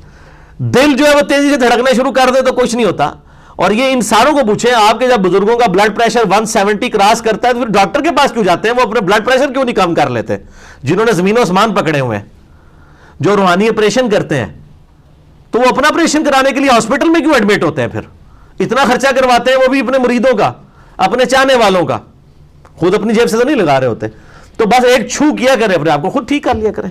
دل جو ہے وہ تیزی سے دھڑکنا شروع کر دے تو کچھ نہیں ہوتا. اور یہ انسانوں کو پوچھیں آپ کے جب بزرگوں کا بلڈ پریشر 170 کراس کرتا ہے تو پھر ڈاکٹر کے پاس کیوں جاتے ہیں؟ وہ اپنے بلڈ پریشر کیوں نہیں کم کر لیتے؟ جنہوں نے زمین و آسمان پکڑے ہوئے ہیں، جو روحانی آپریشن کرتے ہیں، تو وہ اپنا آپریشن کرانے کے لیے ہاسپٹل میں کیوں ایڈمٹ ہوتے ہیں؟ پھر اتنا خرچہ کرواتے ہیں وہ بھی اپنے مریدوں کا، اپنے چاہنے والوں کا، خود اپنی جیب سے تو نہیں لگا رہے ہوتے. تو بس ایک چھو کیا کریں، اپنے آپ کو خود ٹھیک کر لیا کریں.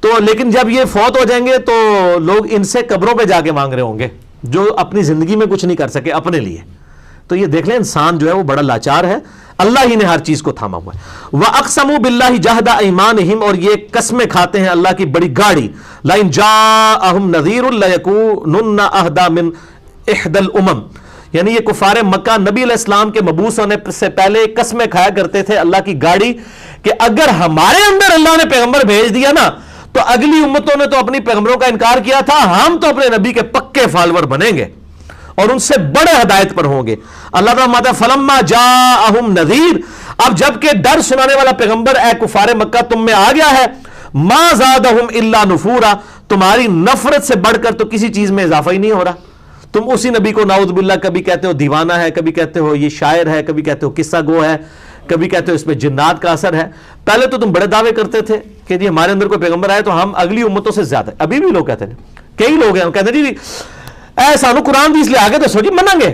تو لیکن جب یہ فوت ہو جائیں گے تو لوگ ان سے قبروں پہ جا کے مانگ رہے ہوں گے جو اپنی زندگی میں کچھ نہیں کر سکے اپنے لیے. تو یہ دیکھ لیں انسان جو ہے وہ بڑا لاچار ہے، اللہ ہی نے ہر چیز کو تھاما ہوا ہے. وَأَقْسَمُوا بِاللَّهِ جَهْدَ أَيْمَانِهِمْ، اور یہ قسمیں کھاتے ہیں اللہ کی بڑی گاڑی. لَإِنْ جَاءَهُمْ نَذِيرٌ لَيَكُونُنَّ أَهْدَىٰ مِنْ إِحْدَى الْأُمَمِ، یعنی یہ کفار مکہ نبی علیہ السلام کے مبعوث ہونے سے پہلے قسمیں کھایا کرتے تھے اللہ کی گاڑی کہ اگر ہمارے اندر اللہ نے پیغمبر بھیج دیا نا تو اگلی امتوں نے تو اپنی پیغمبروں کا انکار کیا تھا، ہم تو اپنے نبی کے پکے فالور بنیں گے اور ان سے بڑے ہدایت پر ہوں گے. اللہ تعالیٰ فرماتا ہے فَلَمَّا جَاءَهُمْ نَذِيرٌ، اب جب کہ ڈر سنانے والا پیغمبر اے کفار مکہ تم میں آ گیا ہے، مَا زَادَهُمْ إِلَّا نُفُورًا، تمہاری نفرت سے بڑھ کر تو کسی چیز میں اضافہ ہی نہیں ہو رہا. تم اسی نبی کو نعوذ باللہ کبھی کہتے ہو دیوانہ ہے، کبھی کہتے ہو یہ شاعر ہے، کبھی کہتے ہو قصہ گو ہے، کبھی کہتے ہو اس پہ جنات کا اثر ہے. پہلے تو تم بڑے دعوے کرتے تھے کہ جی ہمارے اندر کوئی پیغمبر آئے تو ہم اگلی امتوں سے زیادہ، ابھی بھی لوگ کہتے ہیں، کئی لوگ ہیں کہتے ہیں جی اے سانو قرآن حدیث لے آگے دسو جی منیں گے.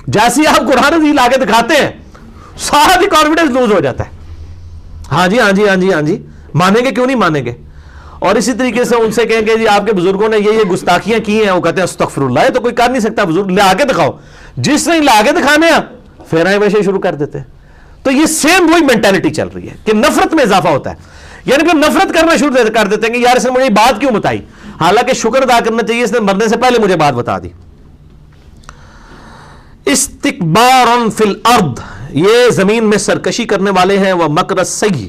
جیسے آپ قرآن حدیث لا کے دکھاتے ہیں سارا بھی کانفیڈنس لوز ہو جاتا ہے. ہاں جی ہاں جی ہاں جی ہاں جی مانیں گے، کیوں نہیں مانیں گے؟ اور اسی طریقے سے ان سے کہیں کہ جی آپ کے بزرگوں نے یہ گستاخیاں کی ہیں، وہ کہتے ہیں استغفر اللہ، یہ تو کوئی کر نہیں سکتا، بزرگ لا کے دکھاؤ. جس نے لا کے دکھانے ہیں پھر آئے ویسے شروع کر دیتے ہیں. تو یہ سیم وہی مینٹالٹی چل رہی ہے کہ نفرت میں اضافہ ہوتا ہے، یعنی پھر نفرت کرنا شروع کر دیتے ہیں کہ یار اس نے مجھے بات کیوں بتائی، حالانکہ شکر ادا کرنا چاہیے اس نے مرنے سے پہلے مجھے بات بتا دی. استکبارا فی الارض، یہ زمین میں سرکشی کرنے والے ہیں، وہ مکر السیء،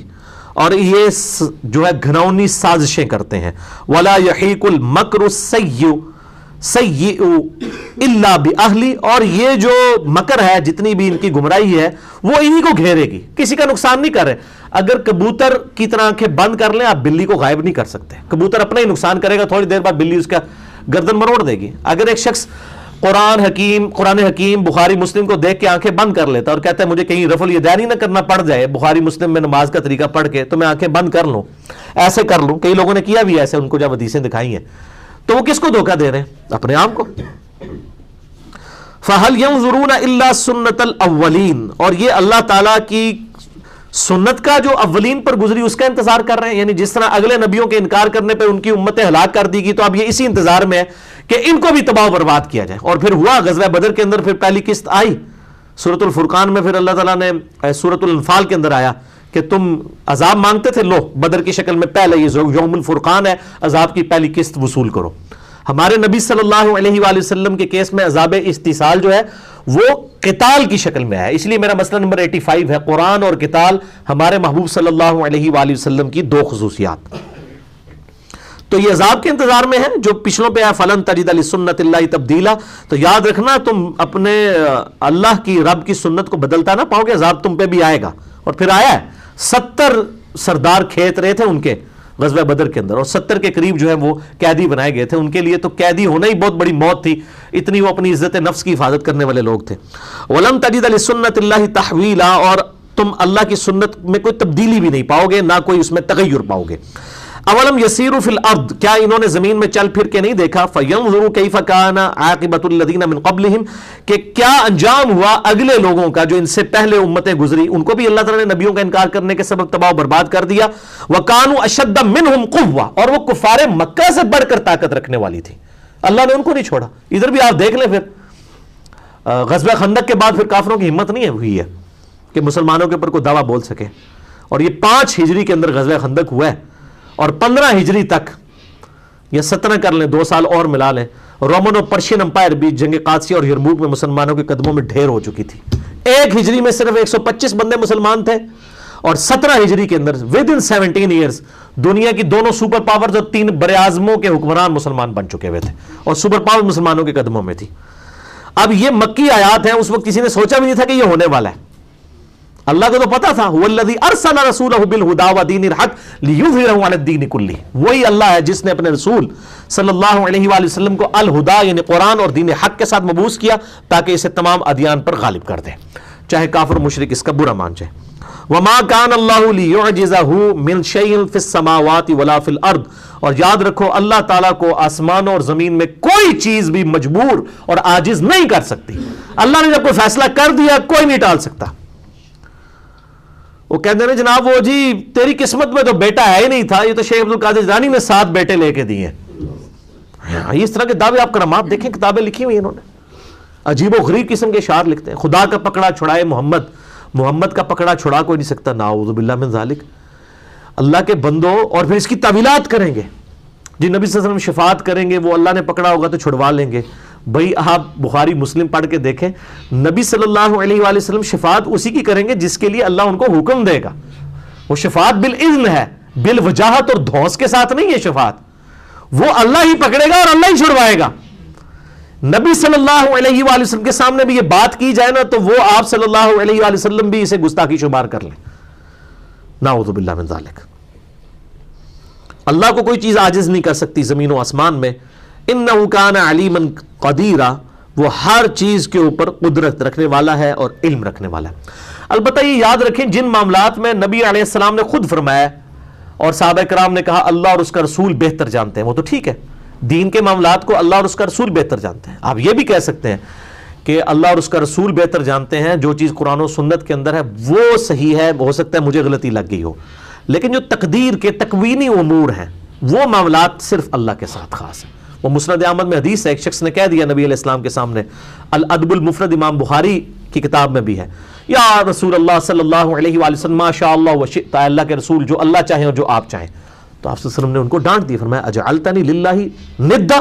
اور یہ جو ہے گھناؤنی سازشیں کرتے ہیں، ولا یحیق المکر السیء الا باہلی، اور یہ جو مکر ہے، جتنی بھی ان کی گمراہی ہے، وہ انہی کو گھیرے گی، کسی کا نقصان نہیں کر رہے۔ اگر کبوتر کی طرح آنکھیں بند کر لیں، آپ بلی کو غائب نہیں کر سکتے، کبوتر اپنا ہی نقصان کرے گا، تھوڑی دیر بعد بلی اس کا گردن مروڑ دے گی۔ اگر ایک شخص قرآن حکیم بخاری مسلم کو دیکھ کے آنکھیں بند کر لیتا اور کہتا ہے مجھے کہیں رفع الیدین نہ کرنا پڑ جائے بخاری مسلم میں نماز کا طریقہ پڑھ کے، تو میں آنکھیں بند کر لوں، ایسے کر لوں، کئی لوگوں نے کیا بھی ایسے، ان کو جب حدیثیں دکھائی ہیں، تو وہ کس کو دھوکہ دے رہے ہیں؟ اپنے آپ کو۔ فَهَلْ يَنظُرُونَ إِلَّا سُنَّةَ الْأَوَّلِينَ، اور یہ اللہ تعالیٰ کی سنت کا جو اولین پر گزری اس کا انتظار کر رہے ہیں، یعنی جس طرح اگلے نبیوں کے انکار کرنے پہ ان کی امتیں ہلاک کر دی گئی، تو اب یہ اسی انتظار میں ہے کہ ان کو بھی تباہ و برباد کیا جائے۔ اور پھر ہوا غزوہ بدر کے اندر، پھر پہلی قسط آئی سورۃ الفرقان میں، پھر اللہ تعالیٰ نے سورۃ الانفال کے اندر آیا کہ تم عذاب مانگتے تھے، لو بدر کی شکل میں پہلے یہ یوم الفرقان ہے، عذاب کی پہلی قسط وصول کرو۔ ہمارے نبی صلی اللہ علیہ وآلہ وسلم کے کیس میں عذاب استیصال جو ہے وہ قتال کی شکل میں ہے، اس لیے میرا مسئلہ نمبر 85 ہے، قرآن اور قتال ہمارے محبوب صلی اللہ علیہ وآلہ وسلم کی دو خصوصیات۔ تو یہ عذاب کے انتظار میں ہے جو پچھلوں پہ ہے، فلن تجد لسنت اللہ تبدیلا، تو یاد رکھنا تم اپنے اللہ کی رب کی سنت کو بدلتا نہ پاؤ گے، عذاب تم پہ بھی آئے گا۔ اور پھر آیا ہے، 70 سردار کھیت رہے تھے ان کے غزوہ بدر کے اندر، اور 70 کے قریب جو ہے وہ قیدی بنائے گئے تھے، ان کے لیے تو قیدی ہونا ہی بہت بڑی موت تھی، اتنی وہ اپنی عزت نفس کی حفاظت کرنے والے لوگ تھے۔ وَلَن تَجِدَ لِسُنَّتِ اللَّهِ تَحْوِيلًا، اور تم اللہ کی سنت میں کوئی تبدیلی بھی نہیں پاؤ گے، نہ کوئی اس میں تغیر پاؤ گے۔ اولم یسیروا فی الارض، کیا انہوں نے زمین میں چل پھر کے نہیں دیکھا، فینظروا کیف کان عاقبۃ الذین من قبلہم، کہ کیا انجام ہوا اگلے لوگوں کا جو ان سے پہلے امتیں گزری، ان کو بھی اللہ تعالیٰ نے نبیوں کا انکار کرنے کے سبب تباہ و برباد کر دیا۔ وکانوا اشد منہم قوہ، اور وہ کفار مکہ سے بڑھ کر طاقت رکھنے والی تھی، اللہ نے ان کو نہیں چھوڑا۔ ادھر بھی آپ دیکھ لیں، پھر غزوہ خندق کے بعد پھر کافروں کی ہمت نہیں ہوئی ہے کہ مسلمانوں کے اوپر کوئی دعویٰ بول سکے، اور یہ 5 ہجری کے اندر غزوہ خندق ہوا ہے، اور 15 ہجری تک یا 17 کر لیں، 2 سال اور ملا لیں، رومن اور پرشین امپائر بھی جنگ قادسیہ اور یرموک میں مسلمانوں کے قدموں میں ڈھیر ہو چکی تھی۔ 1 ہجری میں صرف 125 بندے مسلمان تھے، اور 17 ہجری کے اندر ودن 17 ایئرز دنیا کی دونوں سپر پاورز اور 3 بر اعظموں کے حکمران مسلمان بن چکے ہوئے تھے، اور سپر پاور مسلمانوں کے قدموں میں تھی۔ اب یہ مکی آیات ہیں، اس وقت کسی نے سوچا بھی نہیں تھا کہ یہ ہونے والا ہے، اللہ کو تو پتا تھا، هو الذی ارسل رسولہ بالہدی ودین الحق لیظہرہ علی الدین کلہ، وہی اللہ ہے جس نے اپنے رسول صلی اللہ علیہ وآلہ وسلم کو الہدی یعنی قرآن اور دین حق کے ساتھ مبعوث کیا تاکہ اسے تمام ادیان پر غالب کر دے، چاہے کافر مشرک اس کا برا مان جائے۔ وما کان اللہ لیعجزہ من شیء فی السماوات ولا فی الارض، اور یاد رکھو اللہ تعالیٰ کو آسمانوں اور زمین میں کوئی چیز بھی مجبور اور عاجز نہیں کر سکتی۔ اللہ نے جب کوئی فیصلہ کر دیا کوئی نہیں ٹال سکتا۔ وہ کہتے ہیں جناب وہ جی تیری قسمت میں تو بیٹا ہے ہی نہیں تھا، یہ تو شیخ عبد القادر جیلانی نے 7 بیٹے لے کے دیے ہیں۔ اس طرح کے دعوے آپ کرامات دیکھیں، کتابیں لکھی ہوئی انہوں نے، عجیب و غریب قسم کے اشعار لکھتے ہیں، خدا کا پکڑا چھڑائے محمد کا پکڑا چھڑا کوئی نہیں سکتا، نعوذ باللہ من ذالک۔ اللہ کے بندوں، اور پھر اس کی تعویلات کریں گے، جی نبی صلی اللہ علیہ وسلم شفاعت کریں گے، وہ اللہ نے پکڑا ہوگا تو چھڑوا لیں گے۔ بھئی آپ بخاری مسلم پڑھ کے دیکھیں، نبی صلی اللہ علیہ وآلہ وسلم شفاعت اسی کی کریں گے جس کے لیے اللہ ان کو حکم دے گا، وہ شفاعت بالاذن ہے، بالوجاہت اور دھونس کے ساتھ نہیں ہے شفاعت، وہ اللہ ہی پکڑے گا اور اللہ ہی چھڑوائے گا۔ نبی صلی اللہ علیہ وآلہ وسلم کے سامنے بھی یہ بات کی جائے نا تو وہ آپ صلی اللہ علیہ وآلہ وسلم بھی اسے گستاخی شمار کر لیں، نعوذ باللہ من ذالک۔ اللہ کو کوئی چیز عاجز نہیں کر سکتی زمین و آسمان میں، انہ کان علیما قدیرا، وہ ہر چیز کے اوپر قدرت رکھنے والا ہے اور علم رکھنے والا ہے۔ البتہ یہ یاد رکھیں جن معاملات میں نبی علیہ السلام نے خود فرمایا اور صحابہ کرام نے کہا اللہ اور اس کا رسول بہتر جانتے ہیں، وہ تو ٹھیک ہے، دین کے معاملات کو اللہ اور اس کا رسول بہتر جانتے ہیں۔ آپ یہ بھی کہہ سکتے ہیں کہ اللہ اور اس کا رسول بہتر جانتے ہیں، جو چیز قرآن و سنت کے اندر ہے وہ صحیح ہے، ہو سکتا ہے مجھے غلطی لگ گئی ہو، لیکن جو تقدیر کے تکوینی امور ہیں وہ معاملات صرف اللہ کے ساتھ خاص ہیں۔ وہ مسند احمد میں حدیث ہے، ایک شخص نے کہہ دیا نبی علیہ السلام کے سامنے، الادب المفرد امام بخاری کی کتاب میں بھی ہے، یا رسول اللہ صلی اللہ علیہ وآلہ وسلم ما شاء اللہ وشئت، اللہ کے رسول جو اللہ چاہیں اور جو آپ چاہیں۔ تو آپ صلی اللہ علیہ وسلم نے ان کو ڈانٹ دیا، فرمایا اجعلتنی للہ ندا،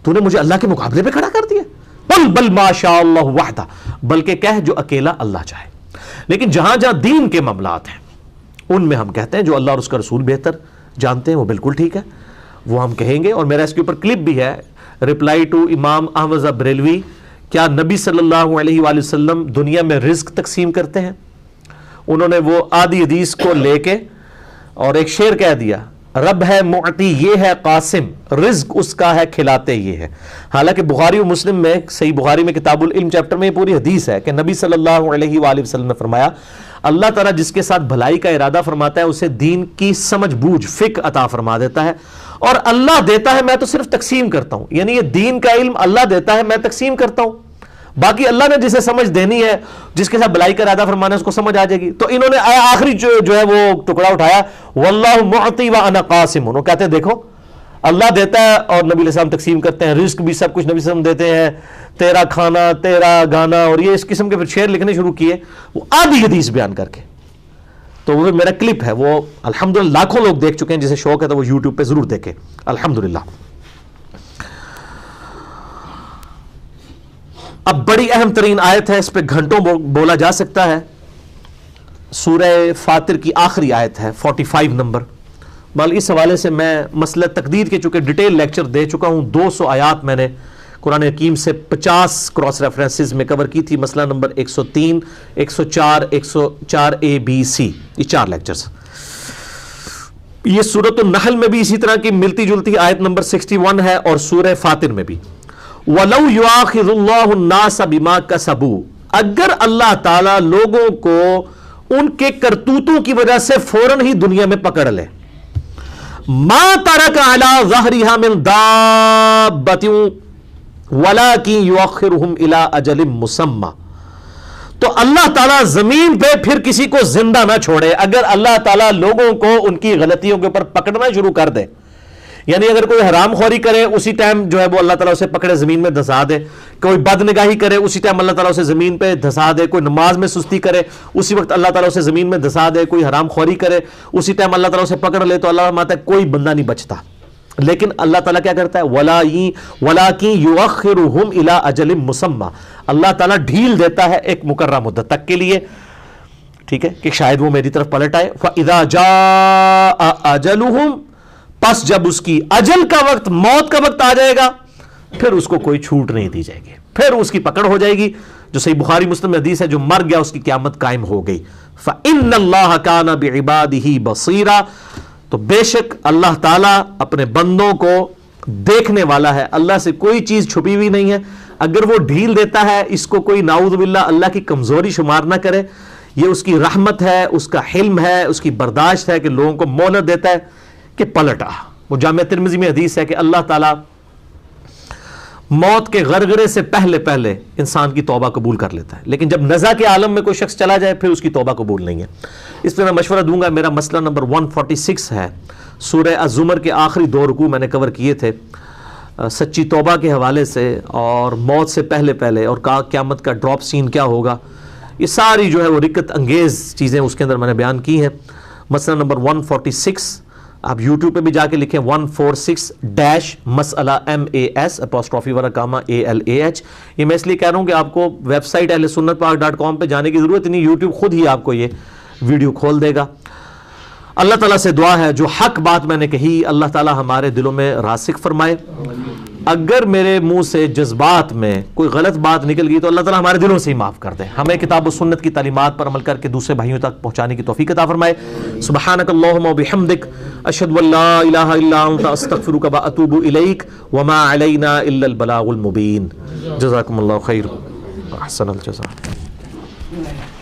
تو نے مجھے اللہ کے مقابلے پہ کھڑا کر دیا، قل بل ما شاء اللہ وحدہ، بلکہ کہہ جو اکیلا اللہ چاہے۔ لیکن جہاں جہاں دین کے معاملات ہیں ان میں ہم کہتے ہیں جو اللہ اور اس کا رسول بہتر جانتے ہیں وہ بالکل ٹھیک ہے، وہ ہم کہیں گے۔ اور میرا اس کے اوپر کلپ بھی ہے، رپلائی ٹو امام احمد بریلوی، کیا نبی صلی اللہ علیہ وآلہ وسلم دنیا میں رزق تقسیم کرتے ہیں؟ انہوں نے وہ آدھی حدیث کو لے کے اور ایک شعر کہہ دیا، رب ہے معطی یہ ہے قاسم، رزق اس کا ہے کھلاتے یہ ہے۔ حالانکہ بخاری و مسلم میں، صحیح بخاری میں کتاب العلم چیپٹر میں یہ پوری حدیث ہے کہ نبی صلی اللہ علیہ وآلہ وسلم نے فرمایا اللہ تعالیٰ جس کے ساتھ بھلائی کا ارادہ فرماتا ہے اسے دین کی سمجھ بوجھ فقہ عطا فرما دیتا ہے، اور اللہ دیتا ہے میں تو صرف تقسیم کرتا ہوں، یعنی یہ دین کا علم اللہ دیتا ہے میں تقسیم کرتا ہوں، باقی اللہ نے جسے سمجھ دینی ہے، جس کے ساتھ بھلائی کا ارادہ فرمانا ہے اس کو سمجھ آ جائے گی۔ تو انہوں نے آخری جو ہے وہ ٹکڑا اٹھایا، واللہ معطی وانا قاسم، انہوں کہتے ہیں دیکھو اللہ دیتا ہے اور نبی علیہ السلام تقسیم کرتے ہیں، رزق بھی سب کچھ نبی صلی اللہ علیہ وسلم دیتے ہیں، تیرا کھانا تیرا گانا، اور یہ اس قسم کے پھر شعر لکھنے شروع کیے وہ آدھی حدیث بیان کر کے۔ تو وہ میرا کلپ ہے، وہ الحمدللہ لاکھوں لوگ دیکھ چکے ہیں، جسے شوق ہے تو وہ یوٹیوب پہ ضرور دیکھیں الحمدللہ۔ اب بڑی اہم ترین آیت ہے، اس پہ گھنٹوں بولا جا سکتا ہے، سورہ فاطر کی آخری آیت ہے 45 نمبر۔ بل اس حوالے سے میں مسئلہ تقدیر کے چونکہ ڈیٹیل لیکچر دے چکا ہوں، 200 آیات میں نے قرآن حکیم سے 50 کراس ریفرنسز میں کور کی تھی، مسئلہ نمبر 103 104 104 A B C، یہ 4 لیکچرز۔ یہ سورۃ النحل میں بھی اسی طرح کی ملتی جلتی آیت نمبر 61 ہے، اور سورہ فاطر میں بھی وَلَوْ يُؤَاخِذُ اللَّهُ النَّاسَ بِمَا كَسَبُوا، اگر اللہ تعالیٰ لوگوں کو ان کے کرتوتوں کی وجہ سے فوراً ہی دنیا میں پکڑ لے، مَا تَرَكَ عَلَى ظَهْرِهَا مِن دَابَّةٍ وَلَكِنْ يُؤَخِّرُهُمْ إِلَىٰ أَجَلٍ مُّسَمًّى، تو اللہ تعالیٰ زمین پہ پھر کسی کو زندہ نہ چھوڑے اگر اللہ تعالیٰ لوگوں کو ان کی غلطیوں کے اوپر پکڑنا شروع کر دے، یعنی اگر کوئی حرام خوری کرے اسی ٹائم جو ہے وہ اللہ تعالیٰ اسے پکڑے زمین میں دھسا دے، کوئی بد نگاہی کرے اسی ٹائم اللہ تعالیٰ اسے زمین پہ دھسا دے، کوئی نماز میں سستی کرے اسی وقت اللہ تعالیٰ اسے زمین میں دھسا دے، کوئی حرام خوری کرے اسی ٹائم اللہ تعالیٰ اسے پکڑ لے، تو اللہ فرماتا ہے کوئی بندہ نہیں بچتا۔ لیکن اللہ تعالیٰ کیا کرتا ہے، وَلَٰكِن يُؤَخِّرُهُمْ إِلَىٰ أَجَلٍ مُّسَمًّى، اللہ تعالیٰ ڈھیل دیتا ہے ایک مقررہ مدت تک کے لیے، ٹھیک ہے، کہ شاید وہ میری طرف پلٹ آئے۔ فَإِذَا جَاءَ أَجَلُهُمْ، پس جب اس کی اجل کا وقت، موت کا وقت آ جائے گا، پھر اس کو کوئی چھوٹ نہیں دی جائے گی، پھر اس کی پکڑ ہو جائے گی، جو صحیح بخاری مسلم حدیث ہے، جو مر گیا اس کی قیامت قائم ہو گئی۔ فَإِنَّ اللَّهَ كَانَ بِعِبَادِهِ بَصِيرًا، تو بے شک اللہ تعالیٰ اپنے بندوں کو دیکھنے والا ہے، اللہ سے کوئی چیز چھپی ہوئی نہیں ہے۔ اگر وہ ڈھیل دیتا ہے اس کو کوئی نعوذ باللہ اللہ کی کمزوری شمار نہ کرے، یہ اس کی رحمت ہے، اس کا حلم ہے، اس کی برداشت ہے کہ لوگوں کو مہلت دیتا ہے کہ پلٹا۔ وہ جامعہ ترمذی میں حدیث ہے کہ اللہ تعالیٰ موت کے غرغرے سے پہلے پہلے انسان کی توبہ قبول کر لیتا ہے، لیکن جب نزع کے عالم میں کوئی شخص چلا جائے پھر اس کی توبہ قبول نہیں ہے۔ اس پہ میں مشورہ دوں گا، میرا مسئلہ نمبر 146 ہے، سورہ الزمر کے آخری 2 رکوع میں نے کور کیے تھے سچی توبہ کے حوالے سے، اور موت سے پہلے پہلے، اور قیامت کا ڈراپ سین کیا ہوگا، یہ ساری جو ہے وہ رکت انگیز چیزیں اس کے اندر میں نے بیان کی ہیں۔ مسئلہ نمبر 146، آپ یوٹیوب پہ بھی جا کے لکھیں 146- مسئلہ MAS_ALAH۔ یہ میں اس لیے کہہ رہا ہوں کہ آپ کو ویب سائٹ اہل سنت پاک.com پہ جانے کی ضرورت نہیں، یوٹیوب خود ہی آپ کو یہ ویڈیو کھول دے گا۔ اللہ تعالیٰ سے دعا ہے جو حق بات میں نے کہی اللہ تعالیٰ ہمارے دلوں میں راسخ فرمائے، اگر میرے منہ سے جذبات میں کوئی غلط بات نکل گئی تو اللہ تعالیٰ ہمارے دلوں سے ہی معاف کر دے، ہمیں کتاب و سنت کی تعلیمات پر عمل کر کے دوسرے بھائیوں تک پہنچانے کی توفیق عطا فرمائے۔ سبحانک اللہم و بحمدک، اشہد ان لا الہ الا انت، استغفرک و اتوب الیک، وما علینا الا البلاغ المبین۔ جزاکم اللہ خیر، احسن الجزاء۔